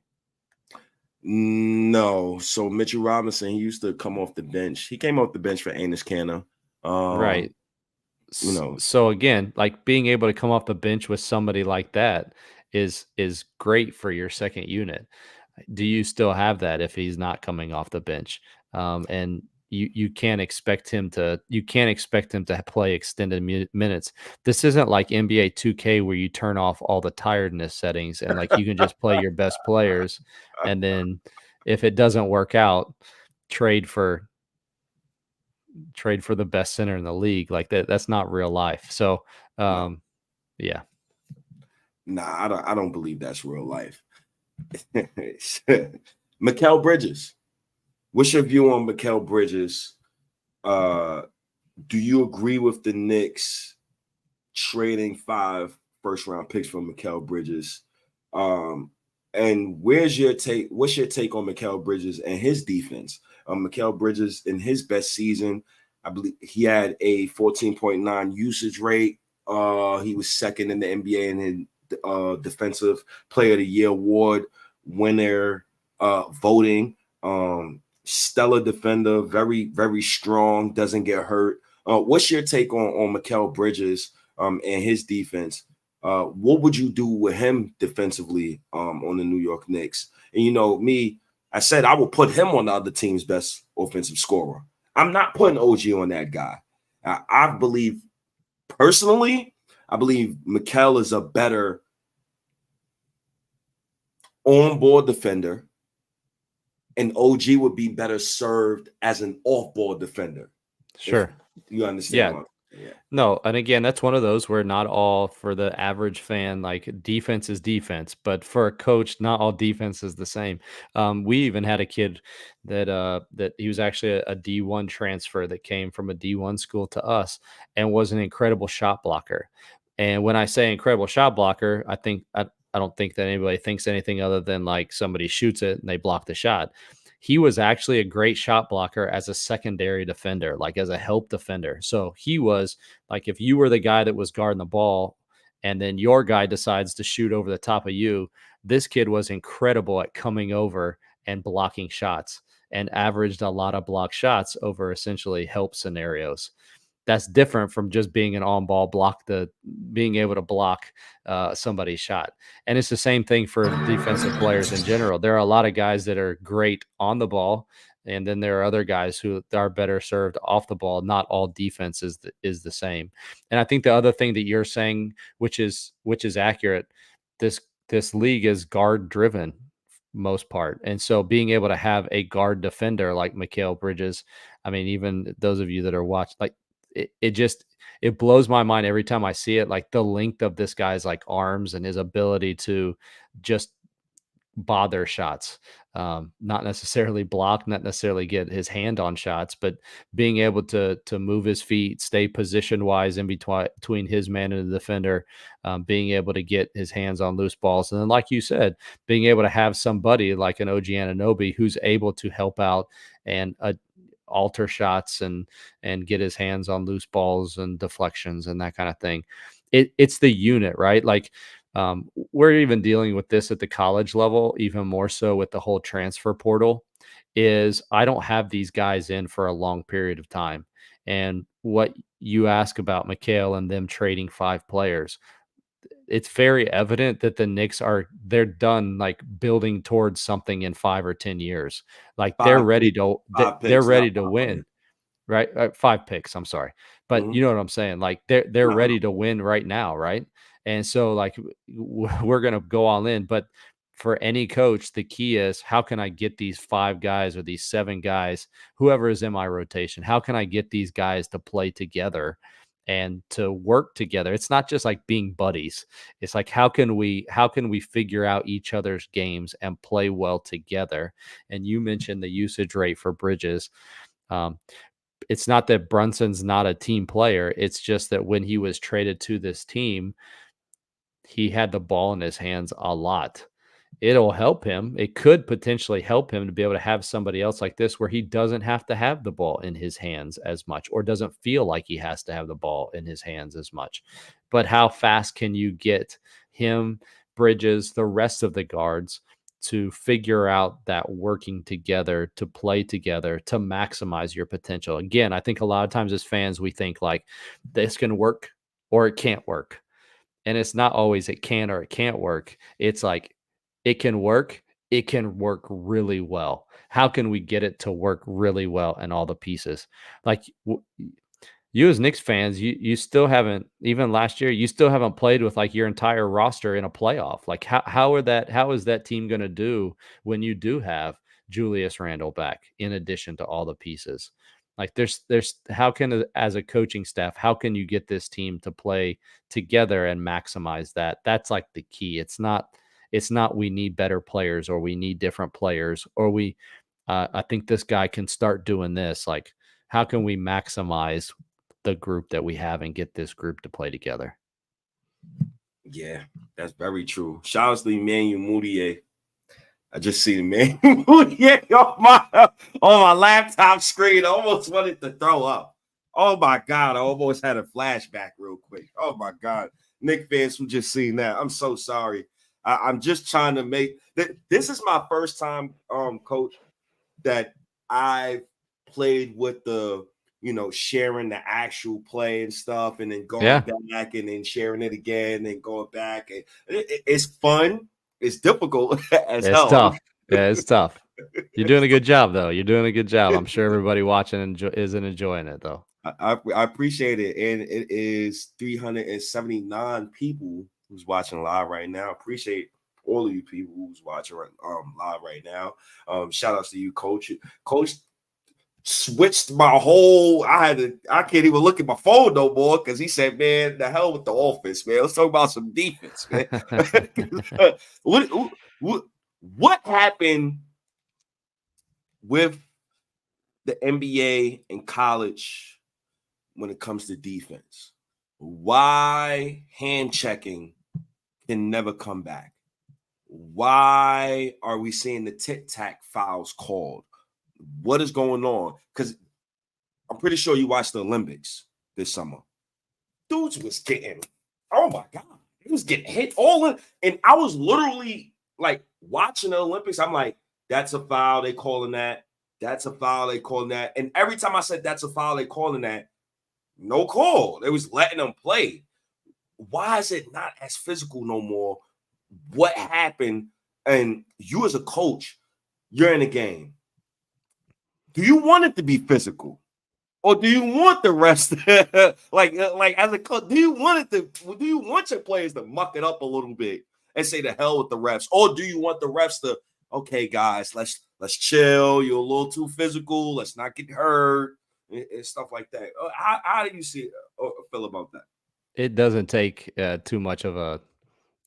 No. So Mitchell Robinson, he used to come off the bench. He came off the bench for Enes Kanter. Right. You know. So again, like being able to come off the bench with somebody like that is great for your second unit. Do you still have that if he's not coming off the bench? And you can't expect him to play extended minutes. This isn't like NBA 2K where you turn off all the tiredness settings and like you can just play your best players, and then if it doesn't work out, trade for the best center in the league. Like that's not real life. So yeah. Nah, I don't believe that's real life. Mikal Bridges. What's your view on Mikal Bridges? Do you agree with the Knicks trading 5 first-round picks for Mikal Bridges? And what's your take on Mikal Bridges and his defense? Mikal Bridges in his best season, I believe he had a 14.9 usage rate. He was second in the NBA in Defensive Player of the Year award winner voting. Stellar defender, very, very strong, doesn't get hurt. What's your take on Mikal Bridges and his defense? What would you do with him defensively on the New York Knicks? And you know, I said I will put him on the other team's best offensive scorer. I'm not putting OG on that guy. I believe Mikal is a better on-ball defender, and OG would be better served as an off-ball defender. Sure. You understand? Yeah. No, and again, that's one of those where not all, for the average fan, like defense is defense, but for a coach, not all defense is the same. We even had a kid that he was actually a D1 transfer that came from a D1 school to us and was an incredible shot blocker. And when I say incredible shot blocker, I don't think that anybody thinks anything other than like somebody shoots it and they block the shot. He was actually a great shot blocker as a secondary defender, like as a help defender. So he was like, if you were the guy that was guarding the ball and then your guy decides to shoot over the top of you, this kid was incredible at coming over and blocking shots and averaged a lot of block shots over essentially help scenarios. That's different from just being an on ball being able to block somebody's shot. And it's the same thing for defensive players in general. There are a lot of guys that are great on the ball, and then there are other guys who are better served off the ball. Not all defense is the same. And I think the other thing that you're saying, which is accurate, this this league is guard driven most part. And so being able to have a guard defender like Mikal Bridges, I mean, even those of you that are watching, like it blows my mind every time I see it. Like the length of this guy's like arms and his ability to just bother shots, not necessarily block, not necessarily get his hand on shots, but being able to move his feet, stay position wise in between his man and the defender, being able to get his hands on loose balls, and then like you said, being able to have somebody like an OG Anunoby who's able to help out and alter shots and get his hands on loose balls and deflections and that kind of thing. It's the unit, right? Like we're even dealing with this at the college level, even more so with the whole transfer portal. Is I don't have these guys in for a long period of time. And what you ask about Mikal and them trading 5 players, it's very evident that the Knicks they're done like building towards something in 5 or 10 years. Like they're ready to win. Right? 5 picks, I'm sorry. But you know what I'm saying? Like they're ready to win right now, right? And so like we're going to go all in, but for any coach, the key is how can I get these 5 guys or these 7 guys, whoever is in my rotation, how can I get these guys to play together and to work together? It's not just like being buddies. It's like how can we figure out each other's games and play well together? And you mentioned the usage rate for Bridges. It's not that Brunson's not a team player. It's just that when he was traded to this team, he had the ball in his hands a lot. It'll help him. It could potentially help him to be able to have somebody else like this where he doesn't have to have the ball in his hands as much or doesn't feel like he has to have the ball in his hands as much. But how fast can you get him, Bridges, the rest of the guards to figure out that working together, to play together, to maximize your potential? Again, I think a lot of times as fans, we think like this can work or it can't work. And it's not always it can or it can't work. It's like it can work really well. How can we get it to work really well in all the pieces? Like you as Knicks fans, you still haven't, even last year, you still haven't played with like your entire roster in a playoff. Like how is that team going to do when you do have Julius Randle back in addition to all the pieces? Like there's how can, as a coaching staff, how can you get this team to play together and maximize that? That's like the key. It's not we need better players or we need different players or I think this guy can start doing this. Like how can we maximize the group that we have and get this group to play together? Yeah, that's very true. Shout out to Emmanuel Mudiay. I just see the man Mudiay on my laptop screen. I almost wanted to throw up. Oh my God, I almost had a flashback real quick. Oh my God. Knicks fans who just seen that. I'm so sorry. I'm just trying to make this is my first time, coach, that I've played with the sharing the actual play and stuff, and then going back and then sharing it again and going back. And it's fun. It's difficult as hell. Tough. Yeah, it's tough. You're doing a good job, though. You're doing a good job. I'm sure everybody watching isn't enjoying it, though. I appreciate it, and it is 379 people who's watching live right now. Appreciate all of you people who's watching live right now. Shout outs to you, Coach. Coach switched my whole. I can't even look at my phone no more because he said, "Man, the hell with the offense, man. Let's talk about some defense, man." What happened with the NBA and college when it comes to defense? Why hand checking can never come back? Why are we seeing the tic-tac fouls called? What is going on? Because I'm pretty sure you watched the Olympics this summer. Dudes was getting, oh my God, he was getting hit all in. And I was literally like watching the Olympics. I'm like, That's a foul. They calling that. That's a foul. They calling that. And every time I said that's a foul, they calling that. No call. They was letting them play. Why is it not as physical no more? What happened? And you as a coach, you're in a game. Do you want it to be physical? Or do you want the rest like as a coach, do you want your players to muck it up a little bit and say the hell with the refs? Or do you want the refs to, okay, guys, let's chill. You're a little too physical. Let's not get hurt and stuff like that. How do you feel about that? It doesn't take too much of a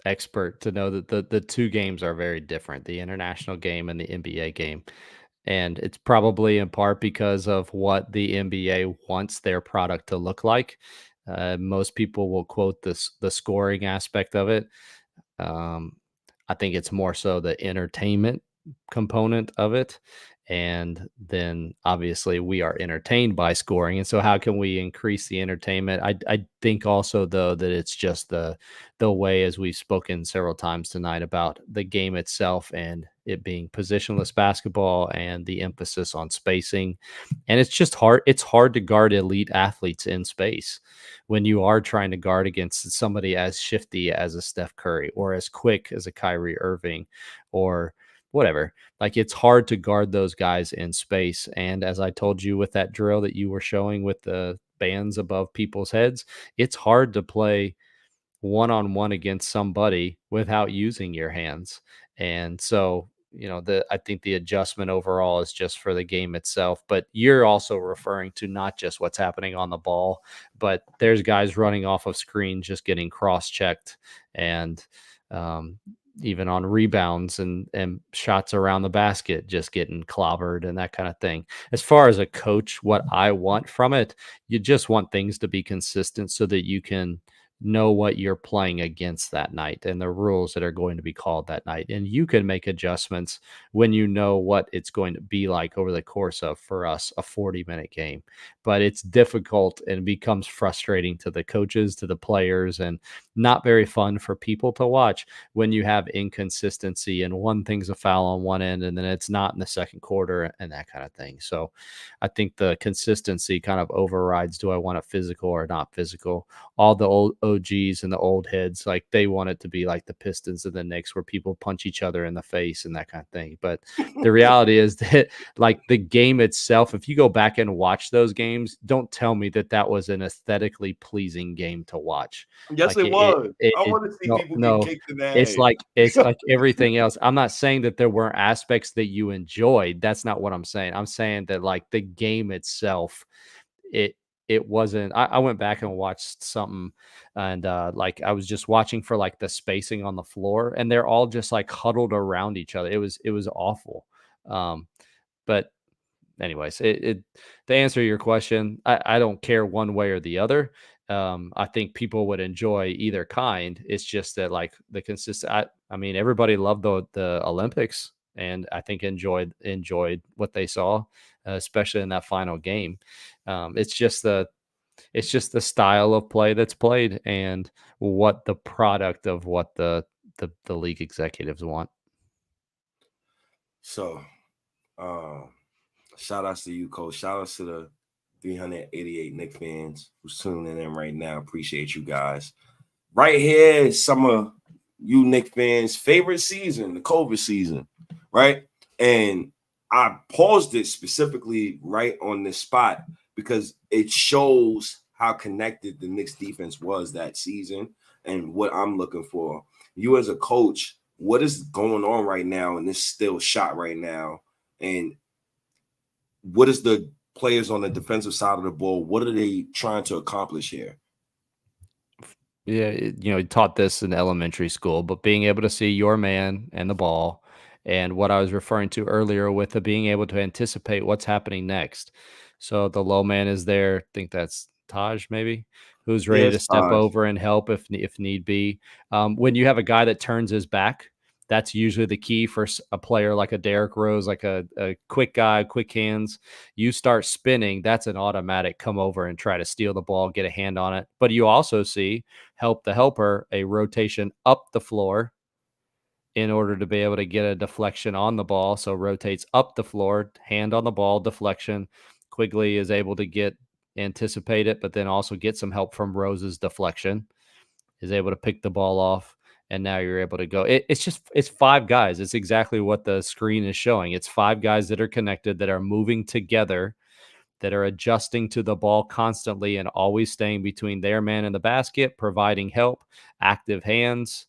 expert to know that the two games are very different, the international game and the NBA game. And it's probably in part because of what the NBA wants their product to look like. Most people will quote the scoring aspect of it. Um, I think it's more so the entertainment component of it. And then obviously we are entertained by scoring. And so how can we increase the entertainment? I think also though that it's just the way, as we've spoken several times tonight, about the game itself and it being positionless basketball and the emphasis on spacing. And it's just hard. It's hard to guard elite athletes in space when you are trying to guard against somebody as shifty as a Steph Curry or as quick as a Kyrie Irving or whatever. Like, it's hard to guard those guys in space. And as I told you with that drill that you were showing with the bands above people's heads, it's hard to play one-on-one against somebody without using your hands. And so, I think the adjustment overall is just for the game itself. But you're also referring to not just what's happening on the ball, but there's guys running off of screen just getting cross-checked and um, even on rebounds and shots around the basket just getting clobbered and that kind of thing. As far as a coach, what I want from it, you just want things to be consistent so that you can know what you're playing against that night and the rules that are going to be called that night. And you can make adjustments when you know what it's going to be like over the course of, for us, a 40-minute game. But it's difficult and becomes frustrating to the coaches, to the players, and not very fun for people to watch when you have inconsistency and one thing's a foul on one end and then it's not in the second quarter and that kind of thing. So I think the consistency kind of overrides, do I want it physical or not physical? All the old OGs and the old heads, like, they want it to be like the Pistons and the Knicks where people punch each other in the face and that kind of thing. But the reality is that, like, the game itself, if you go back and watch those games, don't tell me that that was an aesthetically pleasing game to watch. Yes, Like, it was. I want to see no, people get no, kicked in the it's head. like everything else. I'm not saying that there weren't aspects that you enjoyed. That's not what I'm saying. I'm saying that, like, the game itself, it it wasn't. I went back and watched something, and like, I was just watching for like the spacing on the floor, and they're all just like huddled around each other. It was awful. Um, but anyways, to answer your question, I don't care one way or the other. I think people would enjoy either kind. It's just that, like, the consistent. I mean, everybody loved the Olympics, and I think enjoyed what they saw, especially in that final game. It's just the style of play that's played and what the product of what the league executives want. So, um, shout outs to you, Coach. Shout outs to the 388 Knicks fans who's tuning in right now. Appreciate you guys. Right here is some of you Knicks fans' favorite season, the COVID season, right? And I paused it specifically right on this spot because it shows how connected the Knicks defense was that season and what I'm looking for. You as a coach, what is going on right now in this still shot right now? And what is the players on the defensive side of the ball? What are they trying to accomplish here? Yeah, you taught this in elementary school, but being able to see your man and the ball, and what I was referring to earlier with the being able to anticipate what's happening next. So the low man is there. I think that's Taj, maybe, who's ready to Yes, step Taj. over and help if need be. When you have a guy that turns his back, that's usually the key for a player like a Derrick Rose, like a quick guy, quick hands. You start spinning, that's an automatic come over and try to steal the ball, get a hand on it. But you also see help the helper, a rotation up the floor in order to be able to get a deflection on the ball. So rotates up the floor, hand on the ball, deflection. Quigley is able to anticipate it, but then also get some help from Rose's deflection, is able to pick the ball off. And now you're able to go. It's 5 guys. It's exactly what the screen is showing. It's 5 guys that are connected, that are moving together, that are adjusting to the ball constantly and always staying between their man and the basket, providing help, active hands.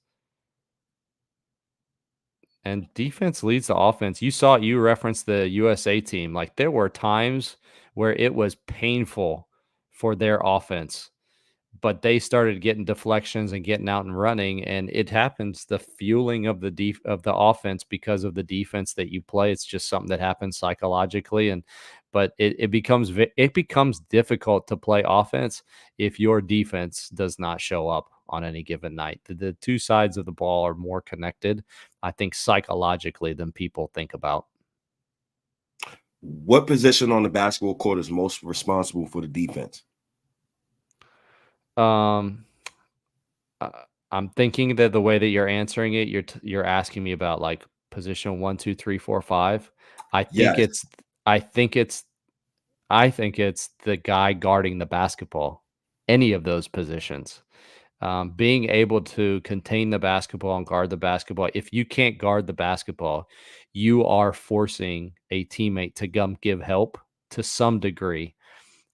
And defense leads the offense. You referenced the USA team. Like, there were times where it was painful for their offense, but they started getting deflections and getting out and running, and it happens. The fueling of the offense because of the defense that you play. It's just something that happens psychologically, but it becomes difficult to play offense if your defense does not show up on any given night. The two sides of the ball are more connected, I think, psychologically than people think about. What position on the basketball court is most responsible for the defense? I'm thinking that the way that you're answering it, you're asking me about like position 1, 2, 3, 4, 5. I think Yes. it's I think it's I think it's the guy guarding the basketball. Any of those positions, being able to contain the basketball and guard the basketball. If you can't guard the basketball, you are forcing a teammate to come give help to some degree.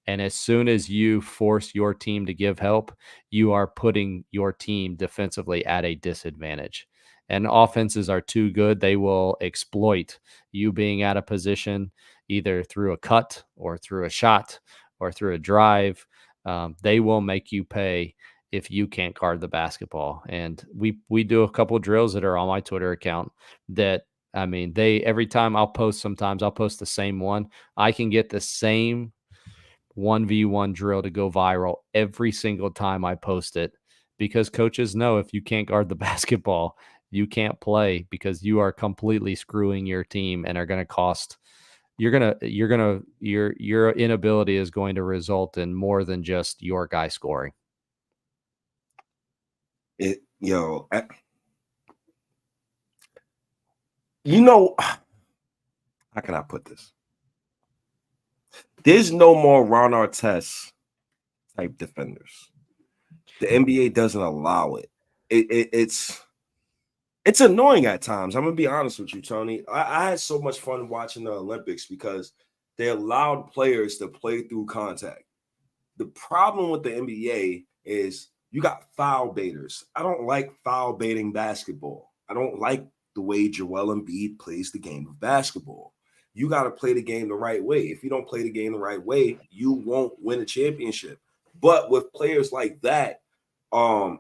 And as soon as you force your team to give help, you are putting your team defensively at a disadvantage. And offenses are too good. They will exploit you being out of position, either through a cut or through a shot or through a drive. They will make you pay if you can't guard the basketball. And we do a couple of drills that are on my Twitter account that, I mean, every time sometimes I'll post the same one. I can get the same 1v1 drill to go viral every single time I post it, because coaches know if you can't guard the basketball, you can't play, because you are completely screwing your team and are going to cost. Your inability is going to result in more than just your guy scoring. How can I put this? There's no more Ron Artest type defenders. The NBA doesn't allow it. It's annoying at times. I'm gonna be honest with you, Tony. I had so much fun watching the Olympics because they allowed players to play through contact. The problem with the NBA is you got foul baiters. I don't like foul baiting basketball. I don't like the way Joel Embiid plays the game of basketball. You got to play the game the right way. If you don't play the game the right way, you won't win a championship. But with players like that,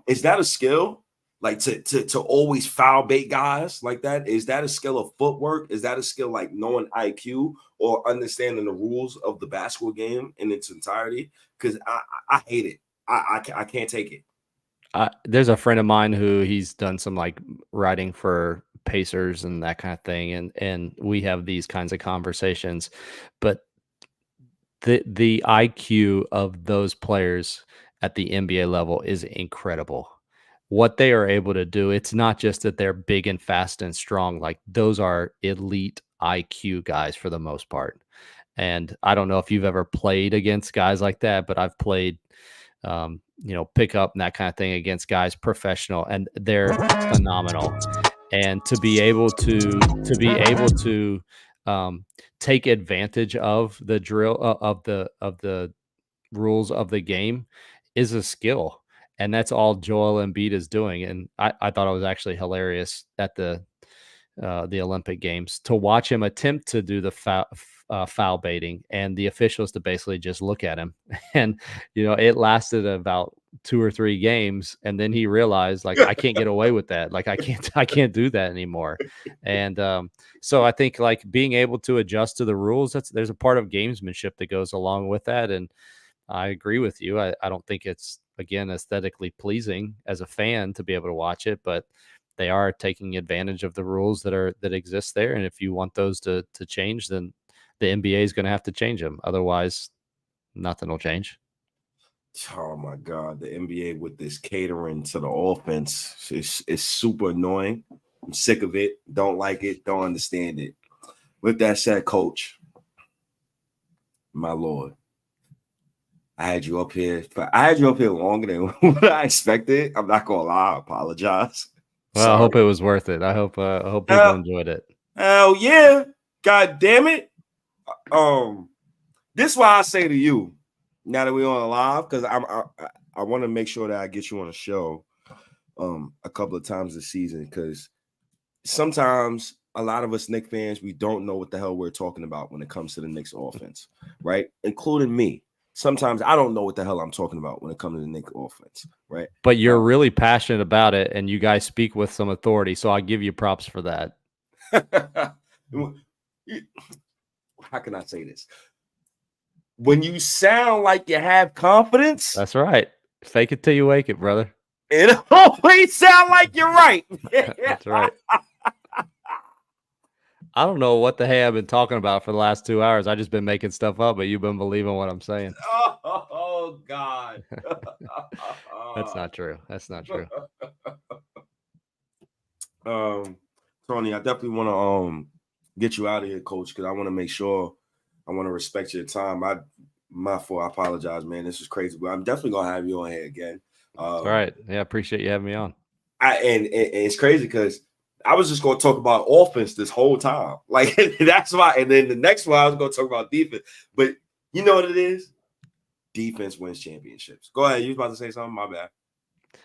is that a skill? Like to always foul bait guys like that? Is that a skill of footwork? Is that a skill like knowing IQ or understanding the rules of the basketball game in its entirety? Because I hate it. I can't take it. There's a friend of mine who he's done some like writing for Pacers and that kind of thing, and we have these kinds of conversations. But the IQ of those players at the NBA level is incredible. What they are able to do, it's not just that they're big and fast and strong. Like, those are elite IQ guys for the most part. And I don't know if you've ever played against guys like that, but I've played, pick up and that kind of thing against guys professional, and they're phenomenal. And to be able to take advantage of the drill of the rules of the game is a skill. And that's all Joel Embiid is doing. And I thought it was actually hilarious at the Olympic Games to watch him attempt to do the foul baiting, and the officials to basically just look at him. And it lasted about 2 or 3 games, and then he realized, like, I can't get away with that. Like, I can't do that anymore. And so I think, like, being able to adjust to the rules, there's a part of gamesmanship that goes along with that. And I agree with you. I don't think it's, again, aesthetically pleasing as a fan to be able to watch it, but they are taking advantage of the rules that exist there. And if you want those to change, then the NBA is going to have to change them. Otherwise, nothing will change. Oh my God, the NBA with this catering to the offense is super annoying. I'm sick of it. Don't like it. Don't understand it. With that said, Coach, my Lord, I had you up here. I had you up here longer than what I expected. I'm not gonna lie. I apologize. Well, I hope Sorry. it was worth it. I hope people Hell, enjoyed it. hell yeah. God damn it. This is why I say to you, now that we're on live, because I want to make sure that I get you on a show a couple of times this season, because sometimes a lot of us Knicks fans, we don't know what the hell we're talking about when it comes to the Knicks offense, right? Including me. Sometimes I don't know what the hell I'm talking about when it comes to the Knicks offense, right? But you're really passionate about it, and you guys speak with some authority, so I give you props for that. How can I say this? When you sound like you have confidence, That's right. Fake it till you wake it, brother. it always sound like you're right. That's right. I don't know what the hell I've been talking about for the last 2 hours. I just been making stuff up, but you've been believing what I'm saying. Oh God. That's not true. That's not true. Tony, I definitely want to get you out of here, Coach, because I want to make sure I want to respect your time. My fault. I apologize, man. This is crazy, but I'm definitely gonna have you on here again. All right. Yeah, I appreciate you having me on. And it's crazy because I was just going to talk about offense this whole time. Like, that's why. And then the next one, I was going to talk about defense. But you know what it is? Defense wins championships. Go ahead. You was about to say something? My bad.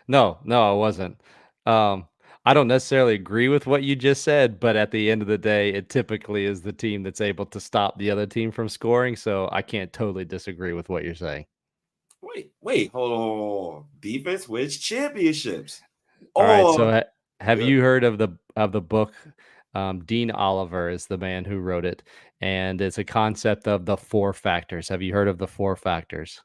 No, I wasn't. I don't necessarily agree with what you just said, but at the end of the day, it typically is the team that's able to stop the other team from scoring. So I can't totally disagree with what you're saying. Wait, hold on. Defense wins championships. All right. So have you heard of the book? Dean Oliver is the man who wrote it, and it's a concept of the 4 factors. Have you heard of the 4 factors?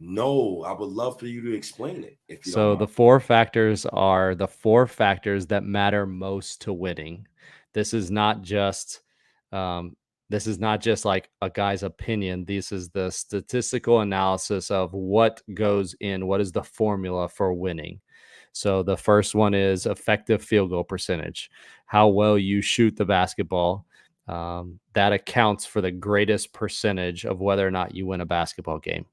No, I would love for you to explain it if you don't So mind. the 4 factors are the 4 factors that matter most to winning. This is not just um, this is not just like a guy's opinion. This is the statistical analysis of what goes in, what is the formula for winning. So the first one is effective field goal percentage, how well you shoot the basketball. That accounts for the greatest percentage of whether or not you win a basketball game.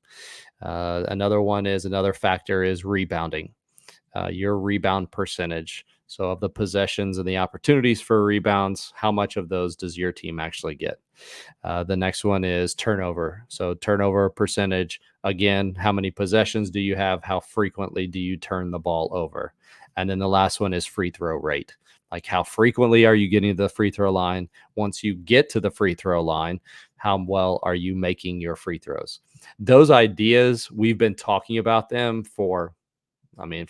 Another factor is rebounding, your rebound percentage. So of the possessions and the opportunities for rebounds, how much of those does your team actually get? The next one is turnover. So turnover percentage, again, how many possessions do you have? How frequently do you turn the ball over? And then the last one is free throw rate. Like how frequently are you getting to the free throw line? Once you get to the free throw line, how well are you making your free throws? Those ideas, we've been talking about them for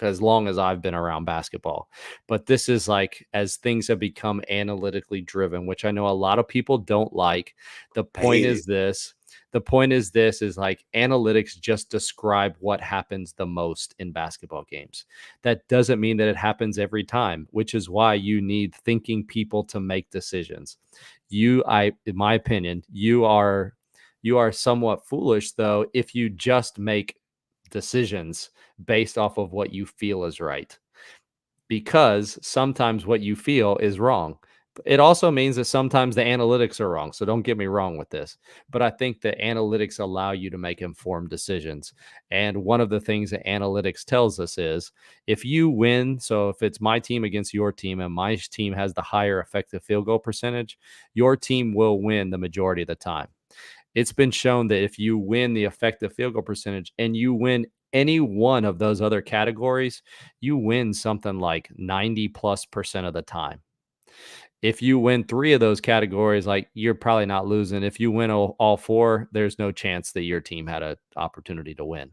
as long as I've been around basketball. But this is like as things have become analytically driven, which I know a lot of people don't like. The point is this. The point is this is like analytics just describe what happens the most in basketball games. That doesn't mean that it happens every time, which is why you need thinking people to make decisions. In my opinion, you are somewhat foolish though if you just make decisions based off of what you feel is right, because sometimes what you feel is wrong. It also means that sometimes the analytics are wrong. So don't get me wrong with this, but I think that analytics allow you to make informed decisions. And one of the things that analytics tells us is if you win, so if it's my team against your team and my team has the higher effective field goal percentage, your team will win the majority of the time. It's been shown that if you win the effective field goal percentage and you win any one of those other categories, you win something like 90+% of the time. If you win 3 of those categories, like you're probably not losing. If you win all 4, there's no chance that your team had an opportunity to win.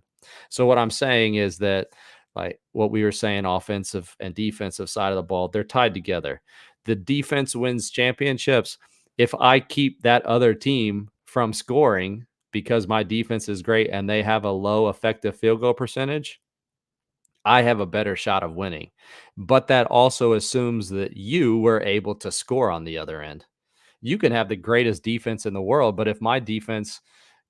So what I'm saying is that, like what we were saying, offensive and defensive side of the ball, they're tied together. The defense wins championships. If I keep that other team from scoring because my defense is great and they have a low effective field goal percentage, I have a better shot of winning. But that also assumes that you were able to score on the other end. You can have the greatest defense in the world, but if my defense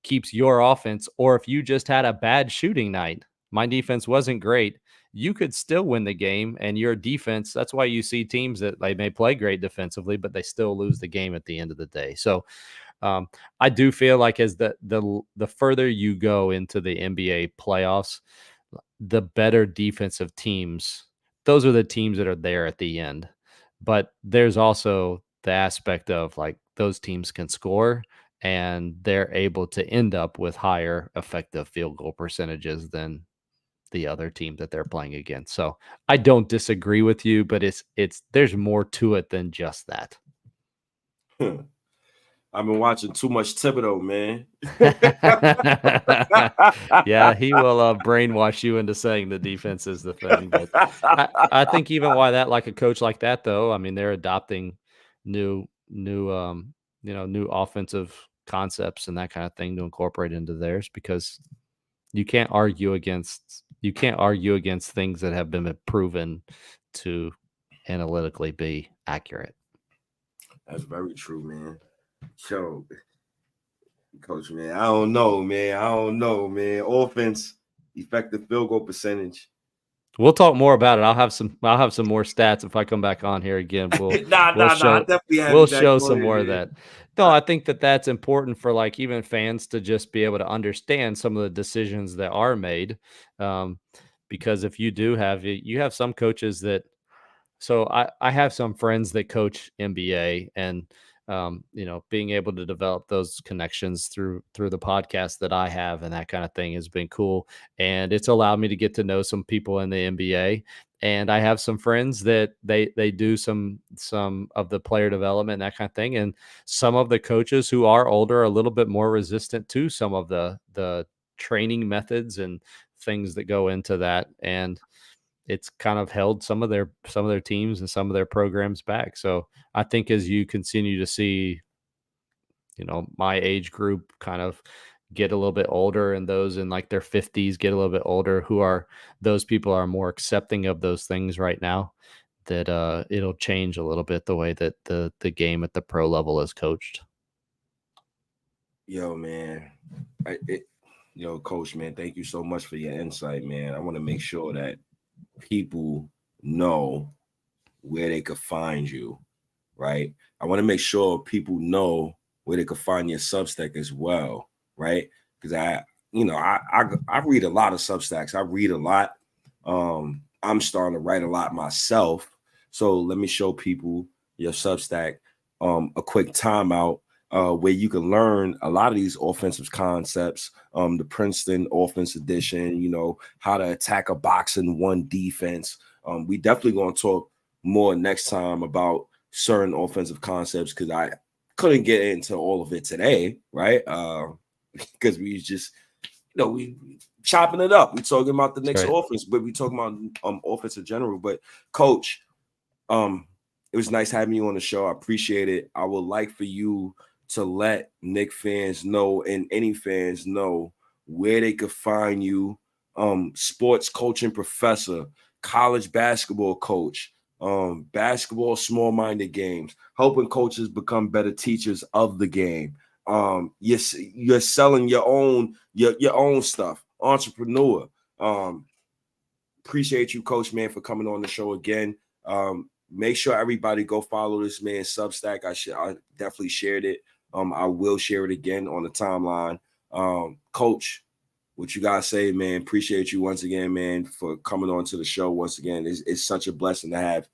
keeps your offense, or if you just had a bad shooting night, my defense wasn't great, you could still win the game. And your defense, that's why you see teams that they may play great defensively, but they still lose the game at the end of the day. So I do feel like as the further you go into the NBA playoffs, the better defensive teams, those are the teams that are there at the end. But there's also the aspect of like those teams can score and they're able to end up with higher effective field goal percentages than the other team that they're playing against. So I don't disagree with you, but it's there's more to it than just that. I've been watching too much Thibodeau, man. Yeah, he will brainwash you into saying the defense is the thing. But I think even why that, like a coach like that, though, I mean, they're adopting new offensive concepts and that kind of thing to incorporate into theirs, because you can't argue against things that have been proven to analytically be accurate. That's very true, man. So, Coach, man, I don't know, man. Offense, effective field goal percentage. We'll talk more about it. I'll have some more stats if I come back on here again. Nah. I definitely have we'll you back show on some it, more of man. that. No, I think that's important for like even fans to just be able to understand some of the decisions that are made. Because if you do have some coaches that, so I have some friends that coach NBA, and being able to develop those connections through the podcast that I have and that kind of thing has been cool, and it's allowed me to get to know some people in the NBA. And I have some friends that they do some of the player development and that kind of thing, and some of the coaches who are older are a little bit more resistant to some of the training methods and things that go into that, and it's kind of held some of their teams and some of their programs back. So I think as you continue to see, my age group kind of get a little bit older, and those in like their 50s get a little bit older, those people are more accepting of those things right now, that it'll change a little bit the way that the game at the pro level is coached. Yo, man. Coach, man, thank you so much for your insight, man. I want to make sure that people know where they could find you, right? I want to make sure people know where they could find your Substack as well, right? Because I read a lot of Substacks. I read a lot. I'm starting to write a lot myself. So let me show people your Substack, a quick timeout, where you can learn a lot of these offensive concepts, the Princeton Offense Edition, how to attack a box and one defense. We definitely going to talk more next time about certain offensive concepts, because I couldn't get into all of it today, right? Because we just, we chopping it up. We talking about the Knicks offense, but we talking about offense in general. But Coach, it was nice having you on the show. I appreciate it. I would like for you to let Knick fans know, and any fans know, where they could find you. Sports coaching professor, college basketball coach, basketball small-minded games, helping coaches become better teachers of the game. You're selling your own stuff, entrepreneur. Appreciate you, Coach, man, for coming on the show again. Make sure everybody go follow this man's Substack. I definitely shared it. I will share it again on the timeline. Coach, what you guys say, man? Appreciate you once again, man, for coming on to the show once again. It's such a blessing to have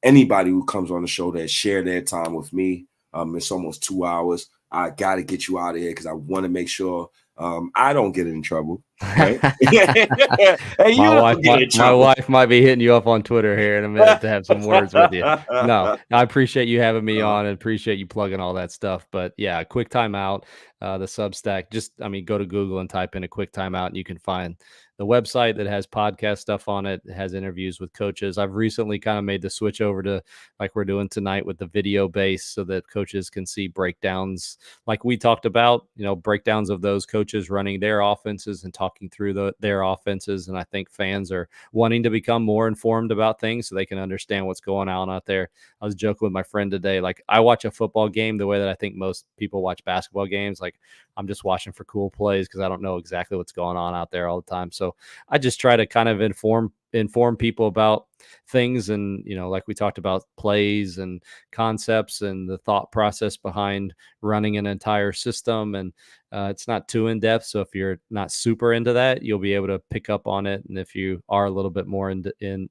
anybody who comes on the show that share their time with me. It's almost 2 hours. I got to get you out of here because I want to make sure I don't get in trouble. Right? Hey, my wife might be hitting you up on Twitter here in a minute to have some words with you. No, I appreciate you having me on and appreciate you plugging all that stuff. But yeah, quick timeout, the Substack. Go to Google and type in a quick timeout, and you can find the website that has podcast stuff on it. It has interviews with coaches. I've recently kind of made the switch over to, like we're doing tonight, with the video base, so that coaches can see breakdowns, like we talked about, breakdowns of those coaches running their offenses and talking through their offenses. And I think fans are wanting to become more informed about things so they can understand what's going on out there. I was joking with my friend today, like I watch a football game the way that I think most people watch basketball games. Like I'm just watching for cool plays because I don't know exactly what's going on out there all the time. So I just try to kind of inform inform people about things, and like we talked about, plays and concepts and the thought process behind running an entire system. And it's not too in depth, so if you're not super into that, you'll be able to pick up on it. And if you are a little bit more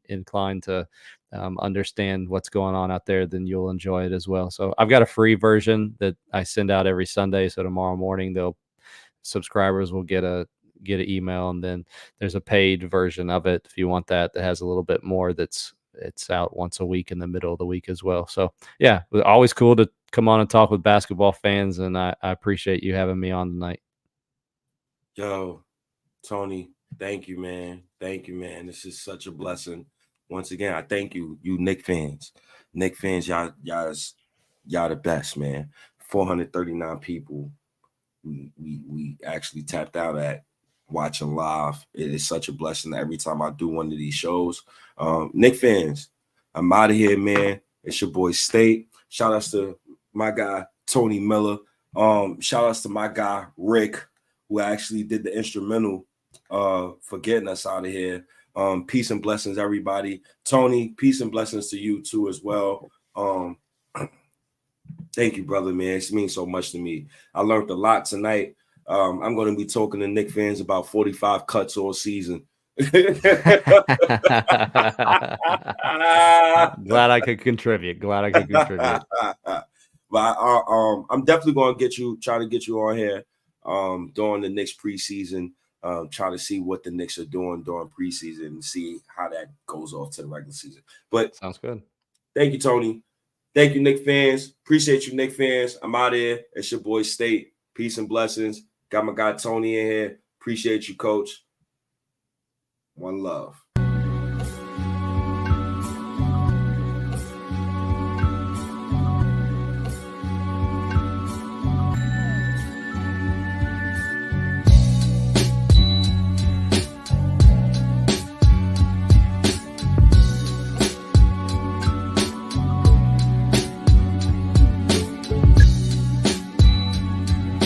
inclined to understand what's going on out there, then you'll enjoy it as well. So I've got a free version that I send out every Sunday. So tomorrow morning, subscribers will get an email, and then there's a paid version of it if you want that has a little bit more. It's out once a week in the middle of the week as well. So yeah, always cool to come on and talk with basketball fans, and I appreciate you having me on tonight. Yo, Tony, thank you, man. Thank you, man. This is such a blessing. Once again, I thank you, Knick fans. Knick fans, y'all the best, man. 439 people we actually tapped out at watching live. It is such a blessing every time I do one of these shows. Knick fans, I'm out of here, man. It's your boy State. Shout outs to my guy Tony Miller. Shout outs to my guy Rick, who actually did the instrumental for getting us out of here. Peace and blessings, everybody. Tony, peace and blessings to you too as well. Thank you, brother, man. It means so much to me. I learned a lot tonight. I'm going to be talking to Knick fans about 45 cuts all season. Glad I could contribute. But I'm definitely going to try to get you on here during the Knicks preseason. Try to see what the Knicks are doing during preseason and see how that goes off to the regular season. But sounds good. Thank you, Tony. Thank you, Knick fans. Appreciate you, Knick fans. I'm out of here. It's your boy State. Peace and blessings. Got my guy Tony in here. Appreciate you, Coach. One love.